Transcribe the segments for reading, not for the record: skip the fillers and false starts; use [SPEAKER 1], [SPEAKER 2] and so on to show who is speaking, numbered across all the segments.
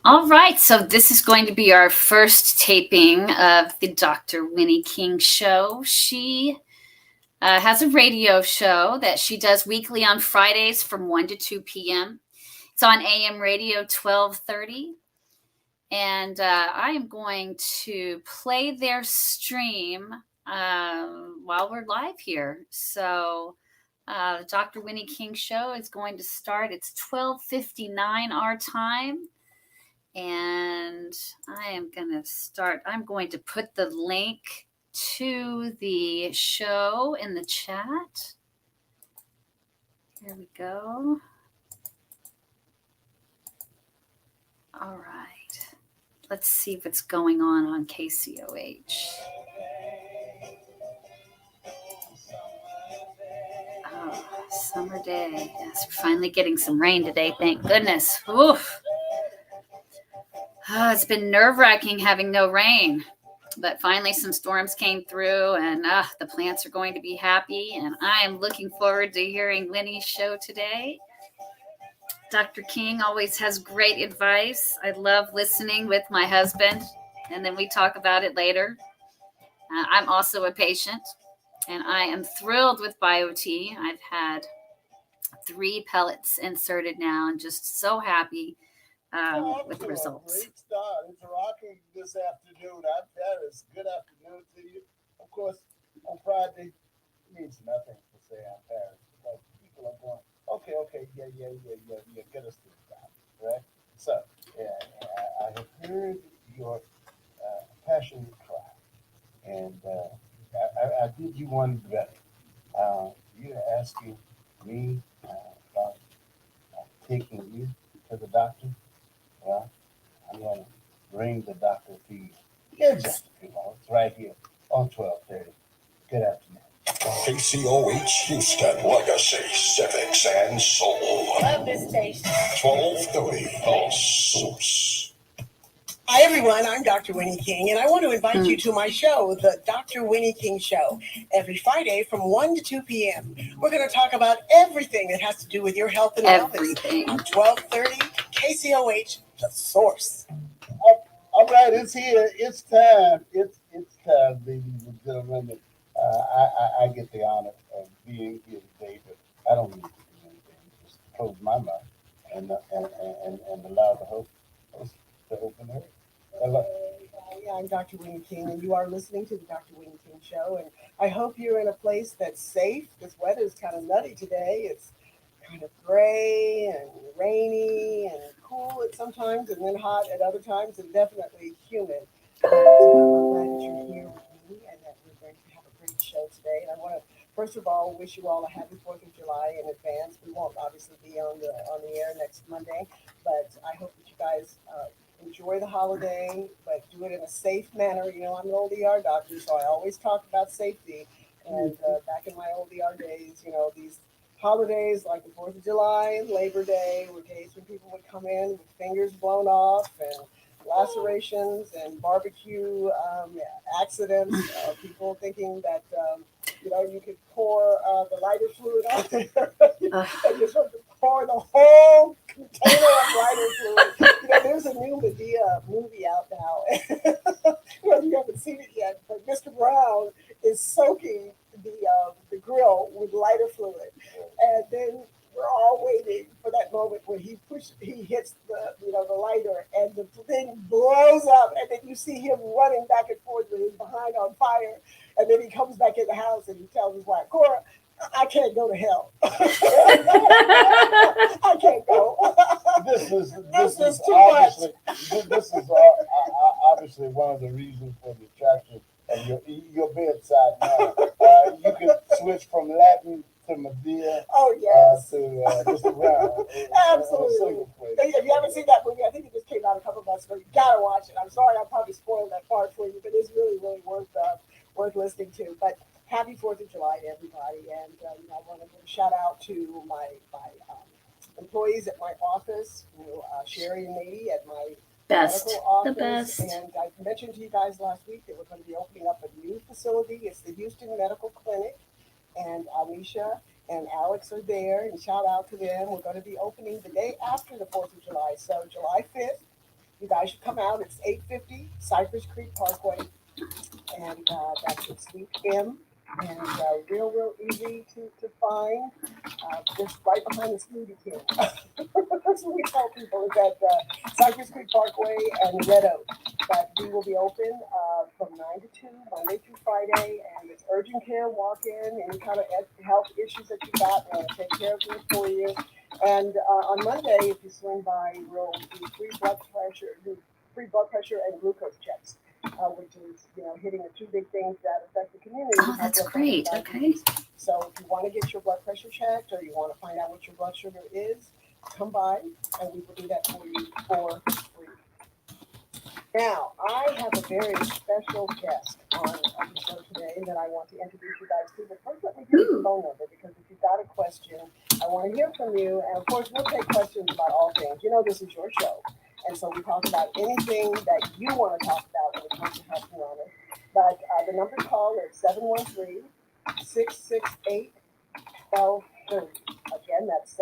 [SPEAKER 1] All right, so this is going to be our first taping of the Dr. Winnie King Show. She has a radio show that she does weekly on Fridays from 1 to 2 p.m. It's on AM Radio 1230. And I am going to play their stream while we're live here. So the Dr. Winnie King Show is going to start. It's 12:59 our time. And I'm going to put the link to the show in the chat. Here we go. All right. Let's see what's going on KCOH. Oh, summer day. Yes, we're finally getting some rain today. Thank goodness. Oof. Oh, it's been nerve-wracking having no rain, but finally some storms came through, and the plants are going to be happy, and I am looking forward to hearing Winnie's show today. Dr. King always has great advice. I love listening with my husband, and then we talk about it later. I'm also a patient, and I am thrilled with BioT. I've had 3 pellets inserted now, and just so happy with the results.
[SPEAKER 2] Great start. It's rocking this afternoon. I've had a good afternoon to you. Of course, on Friday, it means nothing to say I'm Paris because people are going, okay, yeah, get us to the top, right? So, I have heard your passion cry, and I did you one better. You're asking me about taking you to the doctor. Well, I'm going to bring the doctor to you in just a few moments, right here on 1230. Good afternoon.
[SPEAKER 3] KCOH Houston, Legacy, Civics, and Soul.
[SPEAKER 4] Love this station.
[SPEAKER 3] 1230 The Source.
[SPEAKER 4] Hi, everyone. I'm Dr. Winnie King, and I want to invite you to my show, the Dr. Winnie King Show, every Friday from 1 to 2 p.m. We're going to talk about everything that has to do with your health and
[SPEAKER 1] Everything.
[SPEAKER 4] wellness on 1230 KCOH The Source.
[SPEAKER 2] All right, it's here. It's time. It's time, ladies and gentlemen. I get the honor of being here today, but I don't need to do anything. Just close my mouth and allow the host to open her. Hello.
[SPEAKER 4] Yeah, I'm Dr. Winnie King, and you are listening to the Dr. Winnie King Show. And I hope you're in a place that's safe. This weather is kind of nutty today. It's kind of gray and rainy and cool at sometimes, and then hot at other times, and definitely humid. But I'm glad that you're here with me, and that we're going to have a great show today. And I want to, first of all, wish you all a happy 4th of July in advance. We won't obviously be on the air next Monday, but I hope that you guys enjoy the holiday, but do it in a safe manner. You know, I'm an old ER doctor, so I always talk about safety. And back in my old ER days, you know, these holidays like the 4th of July and Labor Day were days when people would come in with fingers blown off and lacerations and barbecue accidents. People thinking that, you could pour the lighter fluid on there and you're supposed to pour the whole container of lighter fluid. You know, there's a new Medea movie out now. Well, you haven't seen it yet, but Mr. Brown is soaking the grill with lighter fluid, and then we're all waiting for that moment when he hits the lighter, and the thing blows up, and then you see him running back and forth with his behind on fire, and then he comes back in the house and he tells his wife, Cora, I can't go to hell. I can't go.
[SPEAKER 2] This is
[SPEAKER 4] too much.
[SPEAKER 2] This is obviously one of the reasons for the attraction of your bedside now. You can switch from Latin to Medea.
[SPEAKER 4] Oh yes.
[SPEAKER 2] To Mr. Brown.
[SPEAKER 4] Absolutely. If you haven't seen that movie, I think it just came out a couple months ago. You gotta watch it. I'm sorry, I probably spoiled that part for you, but it's really, really worth listening to. But happy 4th of July to everybody, and I want to give a shout out to my employees at my office, Sherry and Nady at my
[SPEAKER 1] Best.
[SPEAKER 4] medical office.
[SPEAKER 1] The best.
[SPEAKER 4] And I mentioned to you guys last week that we're going to be opening up a new facility. It's the Houston Medical Clinic, and Amisha and Alex are there, and shout out to them. We're going to be opening the day after the 4th of July, so July 5th. you guys should come out. It's 850 Cypress Creek Parkway, and that's in Suite M. And real easy to find, just right behind the Smoothie King. That's what we tell people, is that Cypress Creek Parkway and Red Oak. That we will be open from 9 to 2, Monday through Friday, and it's urgent care, walk-in, any kind of health issues that you got, we're going to take care of them for you. And on Monday, if you swing by, we'll do free blood pressure and glucose checks. Which is, hitting the two big things that affect the community.
[SPEAKER 1] Oh, that's great. Okay.
[SPEAKER 4] So if you want to get your blood pressure checked or you want to find out what your blood sugar is, come by and we will do that for you for free. Now, I have a very special guest on the show today that I want to introduce you guys to. But first, let me give you the phone number, because if you've got a question, I want to hear from you. And of course, we'll take questions about all things. This is your show. And so we talk about anything that you want to talk about when it comes to health and wellness. But the number to call is 713-668-1230. Again, that's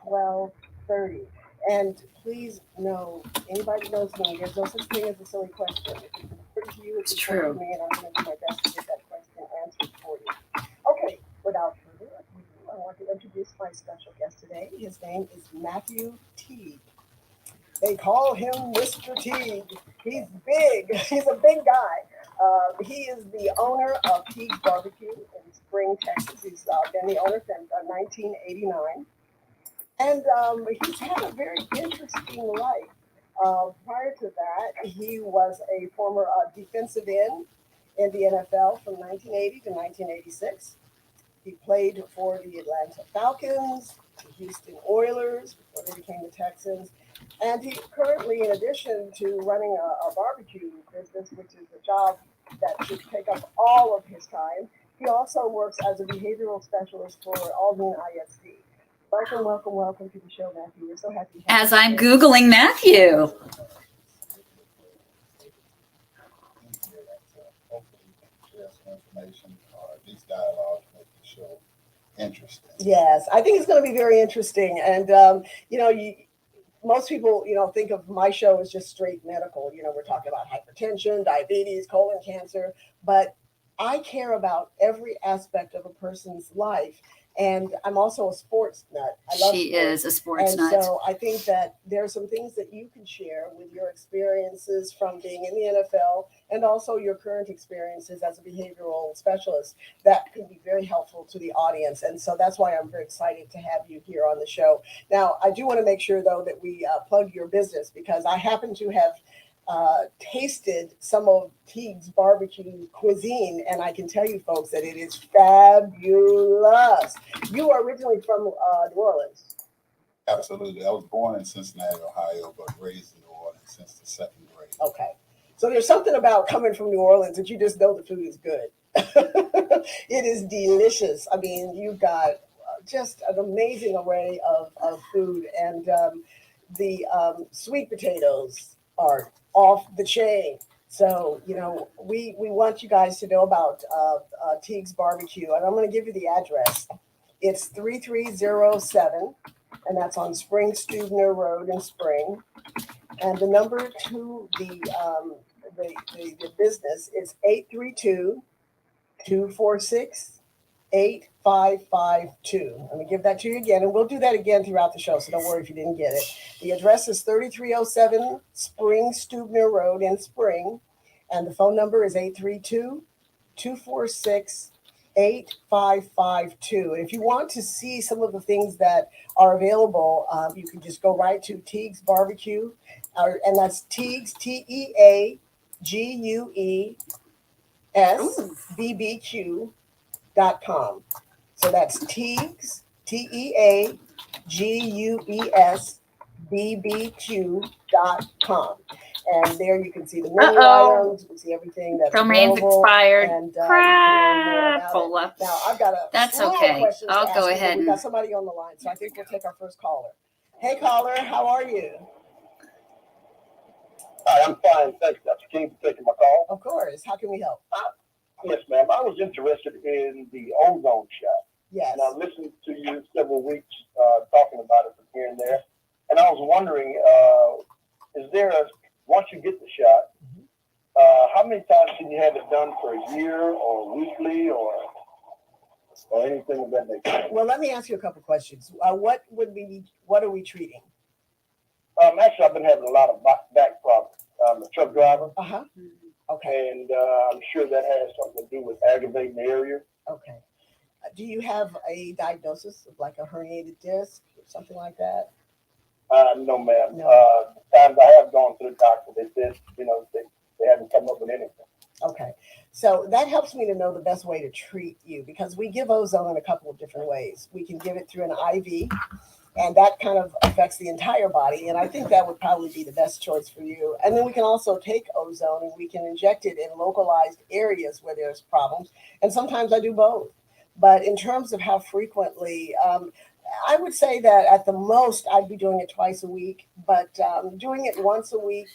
[SPEAKER 4] 713-668-1230. And please know, anybody knows me, there's no such thing as a silly question. If it's important to you, it's
[SPEAKER 1] true.
[SPEAKER 4] important to me, and I'm going to do my best to get that question answered for you. Okay, without further ado, I want to introduce my special guest today. His name is Matthew Teague. They call him Mr. Teague. He's big. He's a big guy. He is the owner of Teague's Barbecue in Spring, Texas. He's been the owner since 1989. And he's had a very interesting life. Prior to that, he was a former defensive end in the NFL from 1980 to 1986. He played for the Atlanta Falcons, the Houston Oilers, before they became the Texans. And he currently, in addition to running a barbecue business, which is a job that should take up all of his time, he also works as a behavioral specialist for Albany ISD. Welcome to the show, Matthew. We're so happy to have
[SPEAKER 1] As I'm Googling Matthew.
[SPEAKER 2] Hopefully, share some information, or at least dialogue, make the show interesting.
[SPEAKER 4] Yes, I think it's going to be very interesting. And, most people, think of my show as just straight medical. We're talking about hypertension, diabetes, colon cancer, but I care about every aspect of a person's life. And I'm also a sports nut. I love
[SPEAKER 1] She
[SPEAKER 4] sports.
[SPEAKER 1] is a sports
[SPEAKER 4] And
[SPEAKER 1] nut.
[SPEAKER 4] so I think that there are some things that you can share with your experiences from being in the NFL and also your current experiences as a behavioral specialist that can be very helpful to the audience. And so that's why I'm very excited to have you here on the show. Now, I do want to make sure, though, that we plug your business, because I happen to have tasted some of Teague's barbecue cuisine, and I can tell you folks that it is fabulous. You are originally from New Orleans.
[SPEAKER 2] Absolutely. I was born in Cincinnati, Ohio, but raised in New Orleans since the second grade.
[SPEAKER 4] Okay. So there's something about coming from New Orleans that you just know the food is good. It is delicious. I mean, you've got just an amazing array of food, and the sweet potatoes are off the chain. So, we want you guys to know about Teague's Barbecue, and I'm going to give you the address. It's 3307, and that's on Spring Stubner Road in Spring. And the number to the business is 832-246-8552. Let me give that to you again, and we'll do that again throughout the show, so don't worry if you didn't get it. The address is 3307 Spring Stubner Road in Spring, and the phone number is 832-246-8552. And if you want to see some of the things that are available, you can just go right to Teague's Barbecue, and that's Teague's, TeaguesBBQ.com. So that's Teagues, TeaguesBBQ.com. And there you can see the menu items, you can see everything that's
[SPEAKER 1] Domain's
[SPEAKER 4] available.
[SPEAKER 1] expired.
[SPEAKER 4] And
[SPEAKER 1] Crap.
[SPEAKER 4] now I've got a
[SPEAKER 1] That's
[SPEAKER 4] lot of
[SPEAKER 1] okay.
[SPEAKER 4] questions to
[SPEAKER 1] I'll
[SPEAKER 4] ask
[SPEAKER 1] go
[SPEAKER 4] you, but
[SPEAKER 1] ahead
[SPEAKER 4] we've
[SPEAKER 1] and-
[SPEAKER 4] got somebody on the line, so I think we'll take our first caller. Hey, caller, how are you?
[SPEAKER 5] Hi, I'm fine. Thanks, Dr. King, for taking my call.
[SPEAKER 4] Of course. How can we help?
[SPEAKER 5] Yes, ma'am. I was interested in the ozone shot.
[SPEAKER 4] Yes.
[SPEAKER 5] And I listened to you several weeks talking about it from here and there. And I was wondering, is there once you get the shot, how many times can you have it done for a year or weekly or anything of that nature?
[SPEAKER 4] Well, let me ask you a couple questions. What are we treating?
[SPEAKER 5] Actually, I've been having a lot of back problems. I'm a truck driver.
[SPEAKER 4] Uh-huh. Okay.
[SPEAKER 5] And I'm sure that has something to do with aggravating the area.
[SPEAKER 4] Okay. Do you have a diagnosis of like a herniated disc or something like that?
[SPEAKER 5] No, ma'am.
[SPEAKER 4] No.
[SPEAKER 5] Times I have gone to the doctor, they said, they haven't come up with anything.
[SPEAKER 4] Okay. So that helps me to know the best way to treat you because we give ozone in a couple of different ways. We can give it through an IV, and that kind of affects the entire body. And I think that would probably be the best choice for you. And then we can also take ozone and we can inject it in localized areas where there's problems. And sometimes I do both. But in terms of how frequently, I would say that at the most I'd be doing it twice a week, but doing it once a week,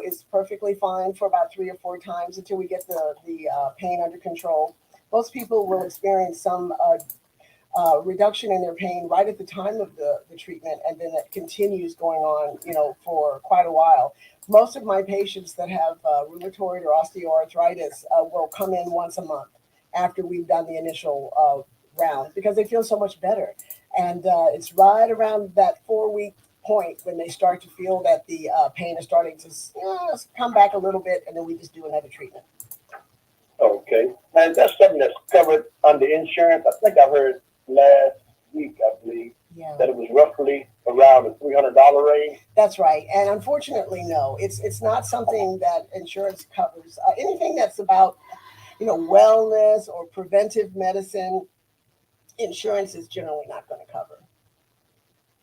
[SPEAKER 4] is perfectly fine for about 3 or 4 times until we get the pain under control. Most people will experience some reduction in their pain right at the time of the treatment, and then it continues going on, for quite a while. Most of my patients that have rheumatoid or osteoarthritis will come in once a month after we've done the initial round because they feel so much better. And it's right around that 4-week point when they start to feel that the pain is starting to come back a little bit, and then we just do another treatment.
[SPEAKER 5] Okay. And that's something that's covered under insurance. I think I heard last week, I believe, that it was roughly around the $300 range.
[SPEAKER 4] That's right. And unfortunately, no, it's not something that insurance covers. Anything that's about, wellness or preventive medicine, insurance is generally not going to cover.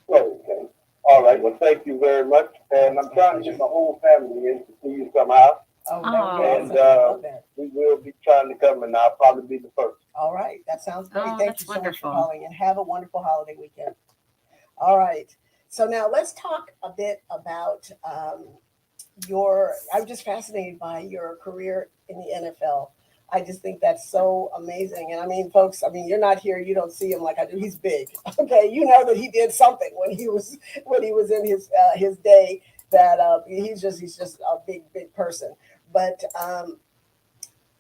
[SPEAKER 5] Okay. All right. Well, thank you very much. And I'm trying to get my whole family in to see you somehow.
[SPEAKER 4] Oh,
[SPEAKER 5] and we will be trying to come, and I'll probably be the first.
[SPEAKER 4] All right. That sounds great.
[SPEAKER 1] Oh,
[SPEAKER 4] Thank you so much for calling, and have a wonderful holiday weekend. All right. So now let's talk a bit about I'm just fascinated by your career in the NFL. I just think that's so amazing. And I mean, folks, you're not here. You don't see him like I do. He's big. Okay. You know that he did something when he was in his day that he's just a big person. But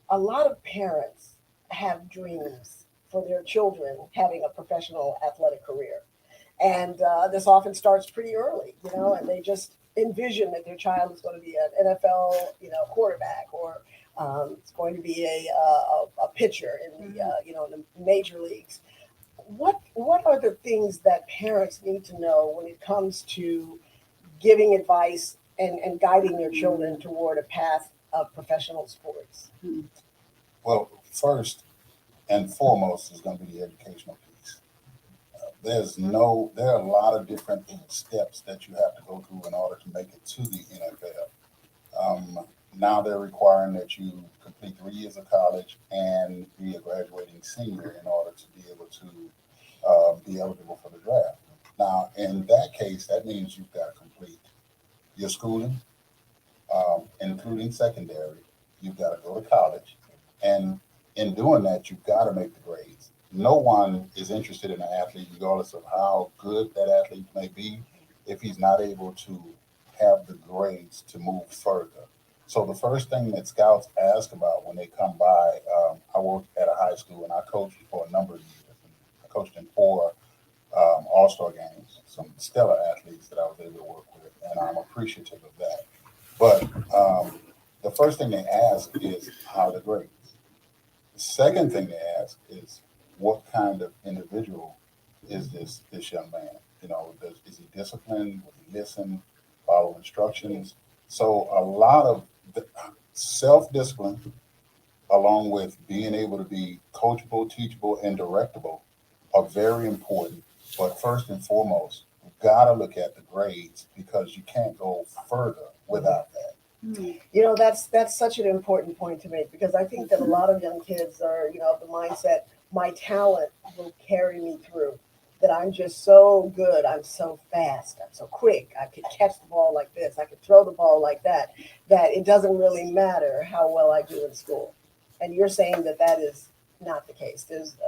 [SPEAKER 4] a lot of parents have dreams for their children having a professional athletic career. And this often starts pretty early, and they just envision that their child is going to be an NFL, quarterback, or it's going to be a pitcher in the in the major leagues. What are the things that parents need to know when it comes to giving advice and guiding their children toward a path of professional sports?
[SPEAKER 6] Well, first and foremost is going to be the educational piece. There are a lot of different steps that you have to go through in order to make it to the NFL. Now they're requiring that you complete 3 years of college and be a graduating senior in order to be able to be eligible for the draft. Now, in that case, that means you've got to complete your schooling, including secondary. You've got to go to college. And in doing that, you've got to make the grades. No one is interested in an athlete, regardless of how good that athlete may be, if he's not able to have the grades to move further. So the first thing that scouts ask about when they come by, I worked at a high school and I coached for a number of years. I coached in 4 All-Star games, some stellar athletes that I was able to work with, and I'm appreciative of that. But the first thing they ask is how the grades. The second thing they ask is what kind of individual is this young man? Is he disciplined? Will he listen? Follow instructions? So a lot of self-discipline, along with being able to be coachable, teachable, and directable, are very important. But first and foremost, you've got to look at the grades because you can't go further without that.
[SPEAKER 4] That's such an important point to make because I think that a lot of young kids are, of the mindset, my talent will carry me through, that I'm just so good, I'm so fast, I'm so quick, I could catch the ball like this, I could throw the ball like that it doesn't really matter how well I do in school. And you're saying that is not the case.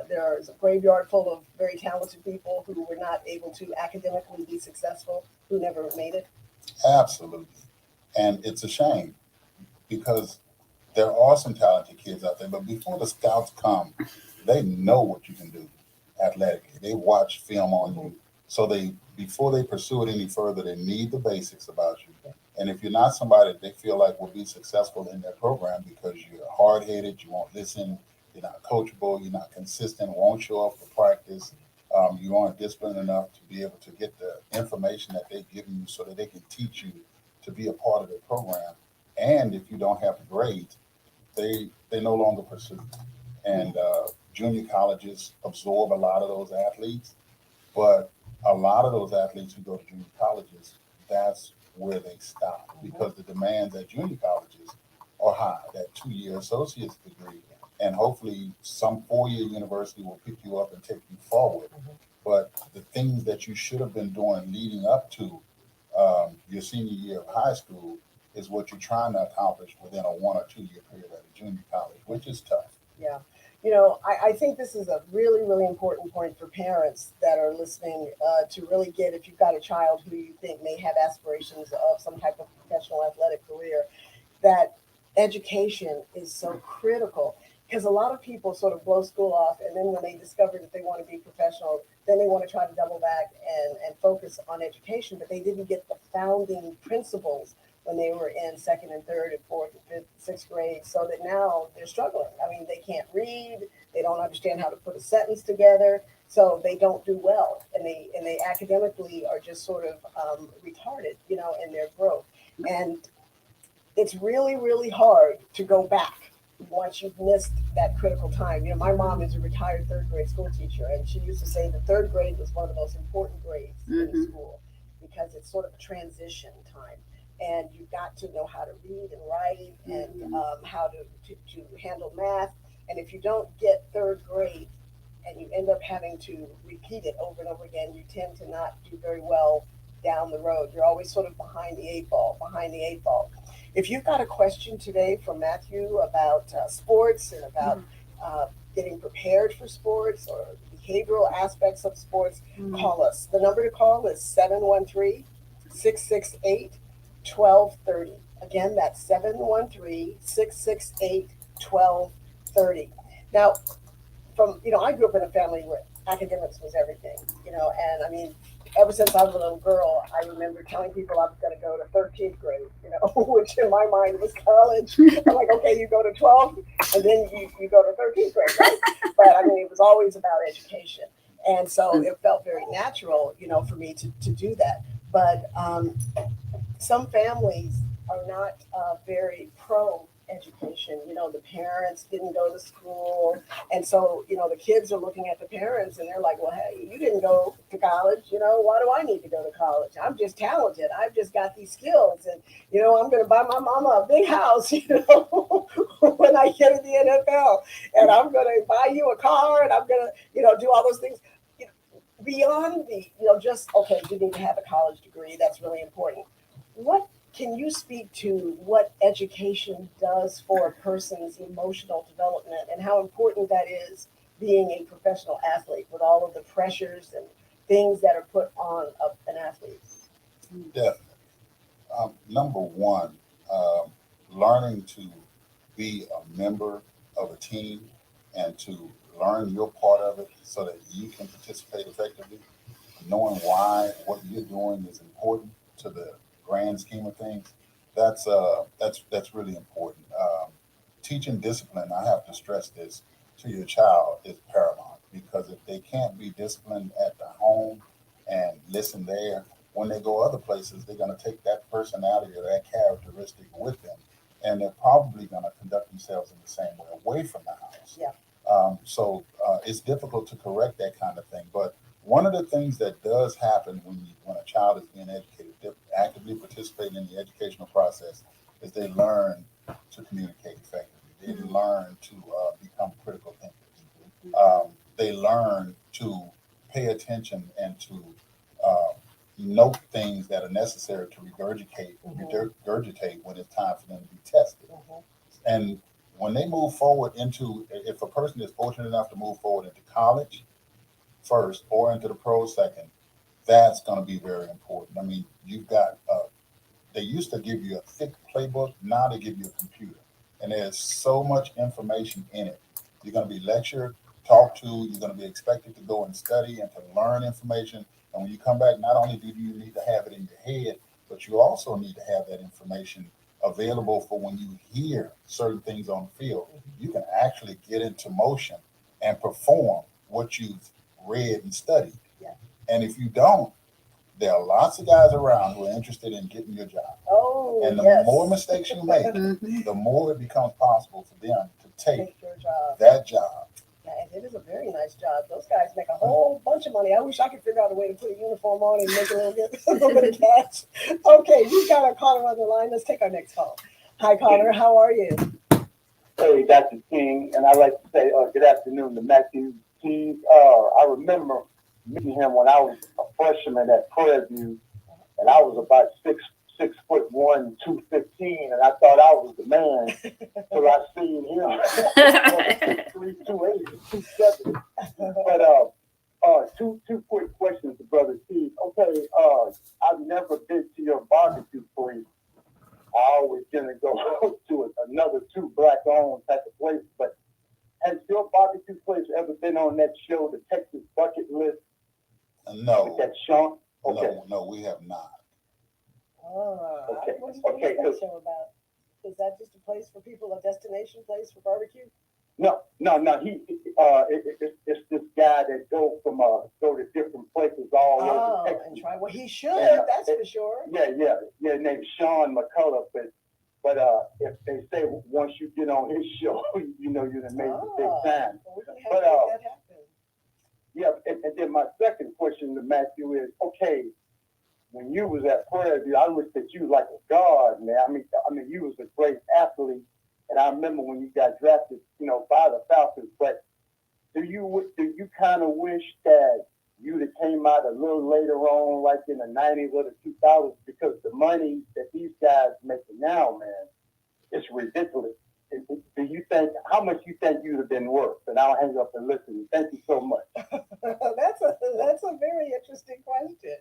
[SPEAKER 4] There is a graveyard full of very talented people who were not able to academically be successful, who never made it.
[SPEAKER 6] Absolutely. And it's a shame because there are some talented kids out there, but before the scouts come, they know what you can do athletically. They watch film on you. So before they pursue it any further, they need the basics about you. And if you're not somebody that they feel like will be successful in their program because you're hard-headed, you won't listen, you're not coachable, you're not consistent, won't show up for practice, you aren't disciplined enough to be able to get the information that they've given you so that they can teach you to be a part of their program. And if you don't have the grades, they no longer pursue. And junior colleges absorb a lot of those athletes, but a lot of those athletes who go to junior colleges, that's where they stop because the demands at junior colleges are high. That 2-year associate's degree, and hopefully some 4-year university will pick you up and take you forward. But the things that you should have been doing leading up to your senior year of high school is what you're trying to accomplish within a 1 or 2 year period at a junior college, which is tough.
[SPEAKER 4] Yeah. I think this is a really, really important point for parents that are listening to really get, if you've got a child who you think may have aspirations of some type of professional athletic career, that education is so critical. Because a lot of people sort of blow school off, and then when they discover that they want to be professional, then they want to try to double back and focus on education, but they didn't get the founding principles when they were in second and third and fourth and fifth, sixth grade, so that now they're struggling. I mean, they can't read, they don't understand how to put a sentence together, so they don't do well, and they academically are just sort of retarded, in their growth. And it's really, really hard to go back once you've missed that critical time. My mom is a retired third grade school teacher, and she used to say the third grade was one of the most important grades in the school because it's sort of a transition time. And you've got to know how to read and write and how to handle math. And if you don't get third grade and you end up having to repeat it over and over again, you tend to not do very well down the road. You're always sort of behind the eight ball. If you've got a question today from Matthew about sports and about getting prepared for sports or behavioral aspects of sports, call us. The number to call is 713-668-1230. Again, that's 713-668-1230. Now, I grew up in a family where academics was everything, and I mean, ever since I was a little girl, I remember telling people I was going to go to 13th grade, which in my mind was college. I'm like, okay, you go to 12th and then you go to 13th grade, right? But I mean, it was always about education. And so it felt very natural, for me to do that. But some families are not very pro education. The parents didn't go to school. And so, the kids are looking at the parents and they're like, well, hey, you didn't go to college. Why do I need to go to college? I'm just talented. I've just got these skills. And, I'm going to buy my mama a big house, when I get in the NFL. And I'm going to buy you a car and I'm going to, do all those things. Beyond the, okay, you need to have a college degree. That's really important. What can you speak to what education does for a person's emotional development and how important that is being a professional athlete with all of the pressures and things that are put on an athlete?
[SPEAKER 6] Definitely. Number one, learning to be a member of a team and to learn your part of it so that you can participate effectively, knowing why what you're doing is important to the grand scheme of things, that's really important. Teaching discipline, I have to stress this, to your child is paramount because if they can't be disciplined at the home and listen there, when they go other places, they're going to take that personality or that characteristic with them, and they're probably going to conduct themselves in the same way away from the house.
[SPEAKER 4] Yeah.
[SPEAKER 6] So it's difficult to correct that kind of thing, but one of the things that does happen when a child is being educated, actively participating in the educational process, is they learn to communicate effectively. They learn to become critical thinkers. They learn to pay attention and to note things that are necessary to regurgitate when it's time for them to be tested. And when they move forward into, if a person is fortunate enough to move forward into college first or into the pros second, that's going to be very important. I mean, you've got, they used to give you a thick playbook. Now they give you a computer. And there's so much information in it. You're going to be lectured, talked to, you're going to be expected to go and study and to learn information. And when you come back, not only do you need to have it in your head, but you also need to have that information available for when you hear certain things on the field. You can actually get into motion and perform what you've read and studied.
[SPEAKER 4] Yeah.
[SPEAKER 6] And if you don't, there are lots of guys around who are interested in getting your job.
[SPEAKER 4] Oh,
[SPEAKER 6] And the
[SPEAKER 4] yes.
[SPEAKER 6] more mistakes you make,
[SPEAKER 1] Mhm.
[SPEAKER 6] the more it becomes possible for them to take
[SPEAKER 4] your job.
[SPEAKER 6] that job.
[SPEAKER 4] Yeah, and it is a very nice job. Those guys make a whole bunch of money. I wish I could figure out a way to put a uniform on and make a little bit of cash. Okay, we've got a caller on the line. Let's take our next call. Hi, caller. How are you?
[SPEAKER 5] Hey, Dr. King, and I'd like to say good afternoon to Matthew Keys. I remember meeting him when I was a freshman at Prairie View, and I was about 6'1", 215, and I thought I was the man till I seen him 3, 280, 270. But two quick questions to Brother Keys. Okay, I've never been to your barbecue place. I always tend to go to another two black-owned type of place. But has your barbecue place ever been on that show, the Texas Bucket List?
[SPEAKER 6] No.
[SPEAKER 5] With that Sean? Okay.
[SPEAKER 6] No, we have not.
[SPEAKER 5] Okay.
[SPEAKER 4] What is
[SPEAKER 5] Okay,
[SPEAKER 4] that show about? Is that just a place for people, a destination place for barbecue?
[SPEAKER 5] No. It's this guy that go to different places all over Texas.
[SPEAKER 4] And try. Well, he should. That's for sure.
[SPEAKER 5] Yeah. Named Sean McCullough, but if they say once you get on his show, you know you're gonna make a big time.
[SPEAKER 4] Well, we're gonna have to make that happen.
[SPEAKER 5] Yeah, and then my second question to Matthew is, okay, when you was at Prairie View, I looked at you like a god, man. I mean, you was a great athlete, and I remember when you got drafted, by the Falcons. But do you kind of wish that you'd have came out a little later on, like in the 90s or the 2000s, because the money that these guys making now, man, it's ridiculous. Do you think, how much you think you'd have been worth? And I'll hang up and listen. Thank you so much.
[SPEAKER 4] That's a very interesting question.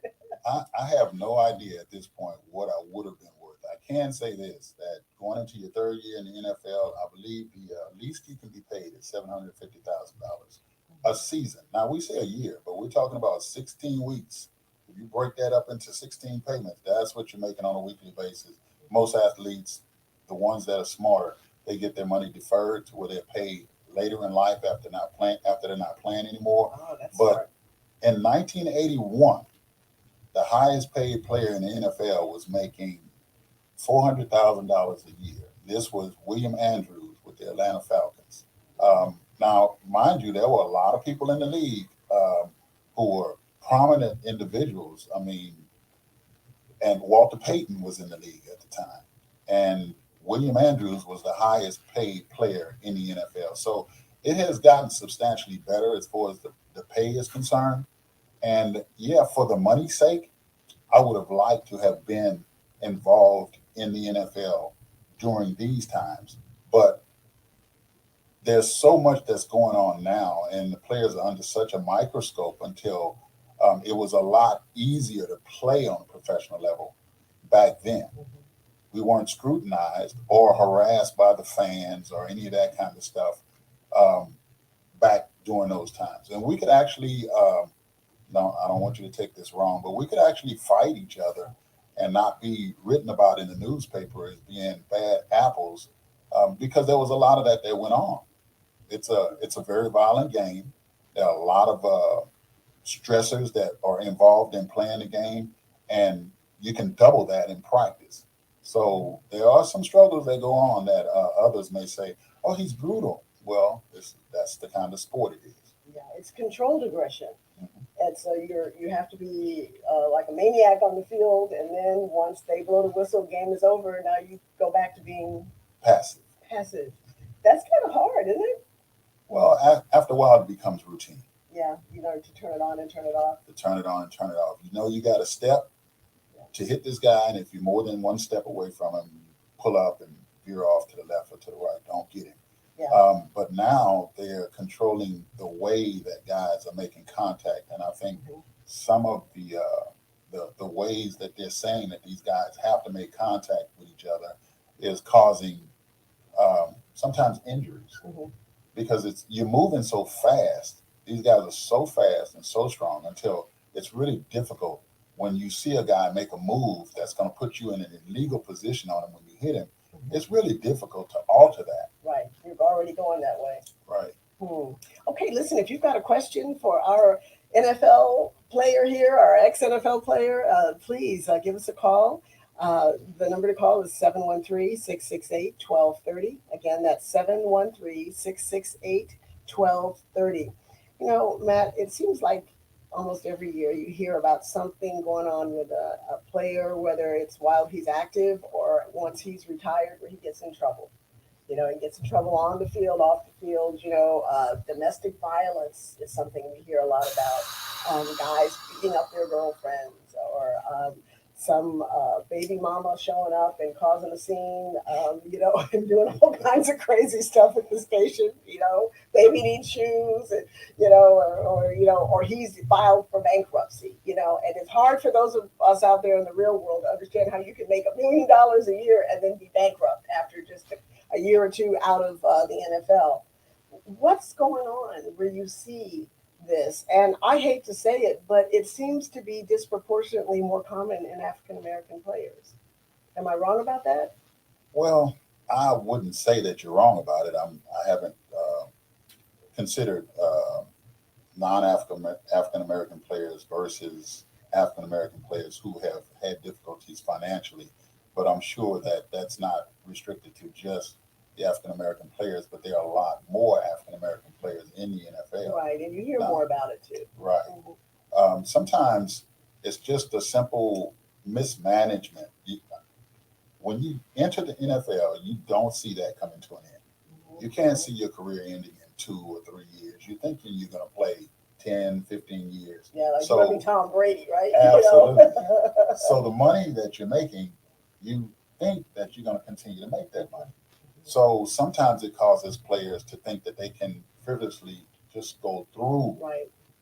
[SPEAKER 6] I have no idea at this point what I would have been worth. I can say this, that going into your third year in the NFL, I believe the least you can be paid is $750,000 a season. Now, we say a year, but we're talking about 16 weeks. If you break that up into 16 payments, that's what you're making on a weekly basis. Most athletes, the ones that are smarter, they get their money deferred to where they're paid later in life after they're not playing anymore.
[SPEAKER 4] Oh, that's
[SPEAKER 6] but
[SPEAKER 4] smart.
[SPEAKER 6] In 1981, the highest paid player in the NFL was making $400,000 a year. This was William Andrews with the Atlanta Falcons. Now, mind you, there were a lot of people in the league who were prominent individuals. I mean, and Walter Payton was in the league at the time. And William Andrews was the highest paid player in the NFL. So it has gotten substantially better as far as the pay is concerned. And yeah, for the money's sake, I would have liked to have been involved in the NFL during these times. But there's so much that's going on now, and the players are under such a microscope until it was a lot easier to play on a professional level back then. We weren't scrutinized or harassed by the fans or any of that kind of stuff back during those times. And we could actually, no, I don't want you to take this wrong, but we could actually fight each other and not be written about in the newspaper as being bad apples because there was a lot of that went on. It's a very violent game. There are a lot of stressors that are involved in playing the game, and you can double that in practice. So there are some struggles that go on that others may say, "Oh, he's brutal." Well, that's the kind of sport it is.
[SPEAKER 4] Yeah, it's controlled aggression, and so you have to be like a maniac on the field, and then once they blow the whistle, game is over. Now you go back to being
[SPEAKER 6] Passive.
[SPEAKER 4] That's kind of hard, isn't it?
[SPEAKER 6] Well, after a while, it becomes routine.
[SPEAKER 4] Yeah, to turn it on and turn it off.
[SPEAKER 6] To turn it on and turn it off. You got a step to hit this guy, and if you're more than one step away from him, pull up and veer off to the left or to the right. Don't get him.
[SPEAKER 4] Yeah.
[SPEAKER 6] But now they're controlling the way that guys are making contact, and I think some of the ways that they're saying that these guys have to make contact with each other is causing sometimes injuries
[SPEAKER 4] Mhm.
[SPEAKER 6] because it's you're moving so fast. These guys are so fast and so strong until it's really difficult when you see a guy make a move that's going to put you in an illegal position on him when you hit him. It's really difficult to alter that.
[SPEAKER 4] Right. You're already going that way.
[SPEAKER 6] Right.
[SPEAKER 4] Okay, listen, if you've got a question for our NFL player here, our ex NFL player, please give us a call. The number to call is 713-668-1230. Again, that's 713-668-1230. You know, Matt, it seems like almost every year you hear about something going on with a player, whether it's while he's active or once he's retired, where he gets in trouble. You know, he gets in trouble on the field, off the field. You know, domestic violence is something we hear a lot about. Guys beating up their girlfriends, or some baby mama showing up and causing a scene. You know, and doing all kinds of crazy stuff at the station. You know, baby needs shoes, and or he's filed for bankruptcy. You know, and it's hard for those of us out there in the real world to understand how you can make $1 million a year and then be bankrupt after just a year or two out of the NFL. What's going on where you see this? And I hate to say it, but it seems to be disproportionately more common in African American players. Am I wrong about that?
[SPEAKER 6] Well, I wouldn't say that you're wrong about it. I haven't considered non-African American players versus African American players who have had difficulties financially, but I'm sure that that's not restricted to just the African American players, but there are a lot more African American players in the NFL.
[SPEAKER 4] Right, and you hear
[SPEAKER 6] now.
[SPEAKER 4] More about it too.
[SPEAKER 6] Right. Sometimes it's just a simple mismanagement. When you enter the NFL, you don't see that coming to an end. You can't see your career ending in 2 or 3 years. You're thinking you're going to play 10, 15 years.
[SPEAKER 4] Yeah, like
[SPEAKER 6] so,
[SPEAKER 4] you're going to be Tom Brady, right?
[SPEAKER 6] Absolutely.
[SPEAKER 4] You know?
[SPEAKER 6] So the money that you're making, you think that you're going to continue to make that money. So sometimes it causes players to think that they can frivolously just go through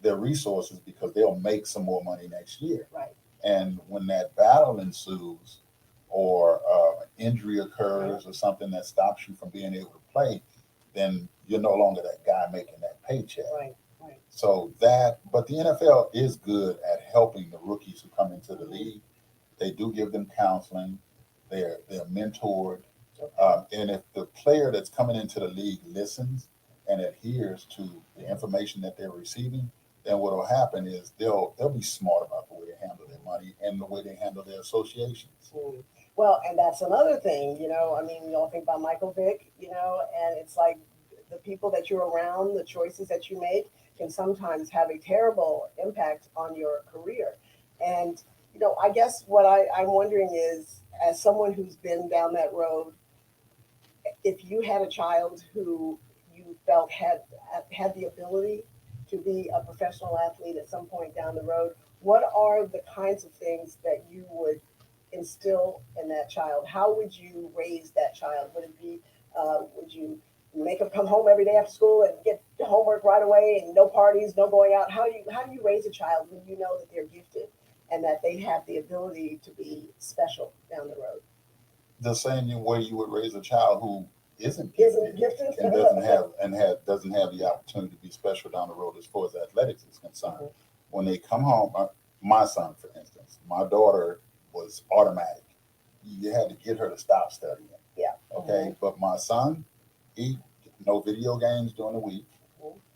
[SPEAKER 6] their resources because they'll make some more money next year.
[SPEAKER 4] Right.
[SPEAKER 6] And when that battle ensues or injury occurs or something that stops you from being able to play, then you're no longer that guy making that paycheck.
[SPEAKER 4] Right.
[SPEAKER 6] So but the NFL is good at helping the rookies who come into the league. They do give them counseling. They're mentored. And if the player that's coming into the league listens and adheres to the information that they're receiving, then what will happen is they'll be smart about the way they handle their money and the way they handle their associations.
[SPEAKER 4] Well, and that's another thing, you know, I mean, you all think about Michael Vick, you know, and it's like the people that you're around, the choices that you make can sometimes have a terrible impact on your career. And, you know, I guess what I'm wondering is, as someone who's been down that road, if you had a child who you felt had the ability to be a professional athlete at some point down the road, what are the kinds of things that you would instill in that child? How would you raise that child? Would it be, would you make them come home every day after school and get the homework right away and no parties, no going out? How do you raise a child when you know that they're gifted and that they have the ability to be special down the road?
[SPEAKER 6] The same way you would raise a child who isn't
[SPEAKER 4] gifted
[SPEAKER 6] and doesn't have the opportunity to be special down the road as far as athletics is concerned. When they come home, my son, for instance, my daughter was automatic. You had to get her to stop studying.
[SPEAKER 4] Yeah.
[SPEAKER 6] Okay. But my son, no video games during the week,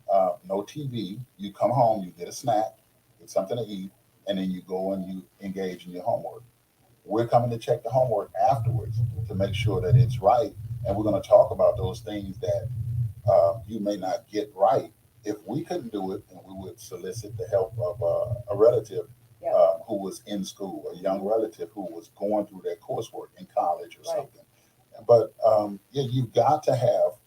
[SPEAKER 6] no TV. You come home, you get a snack, get something to eat, and then you go and you engage in your homework. We're coming to check the homework afterwards to make sure that it's right. And we're going to talk about those things that you may not get right. If we couldn't do it, then we would solicit the help of a relative who was in school, a young relative who was going through their coursework in college or something. But you've got to have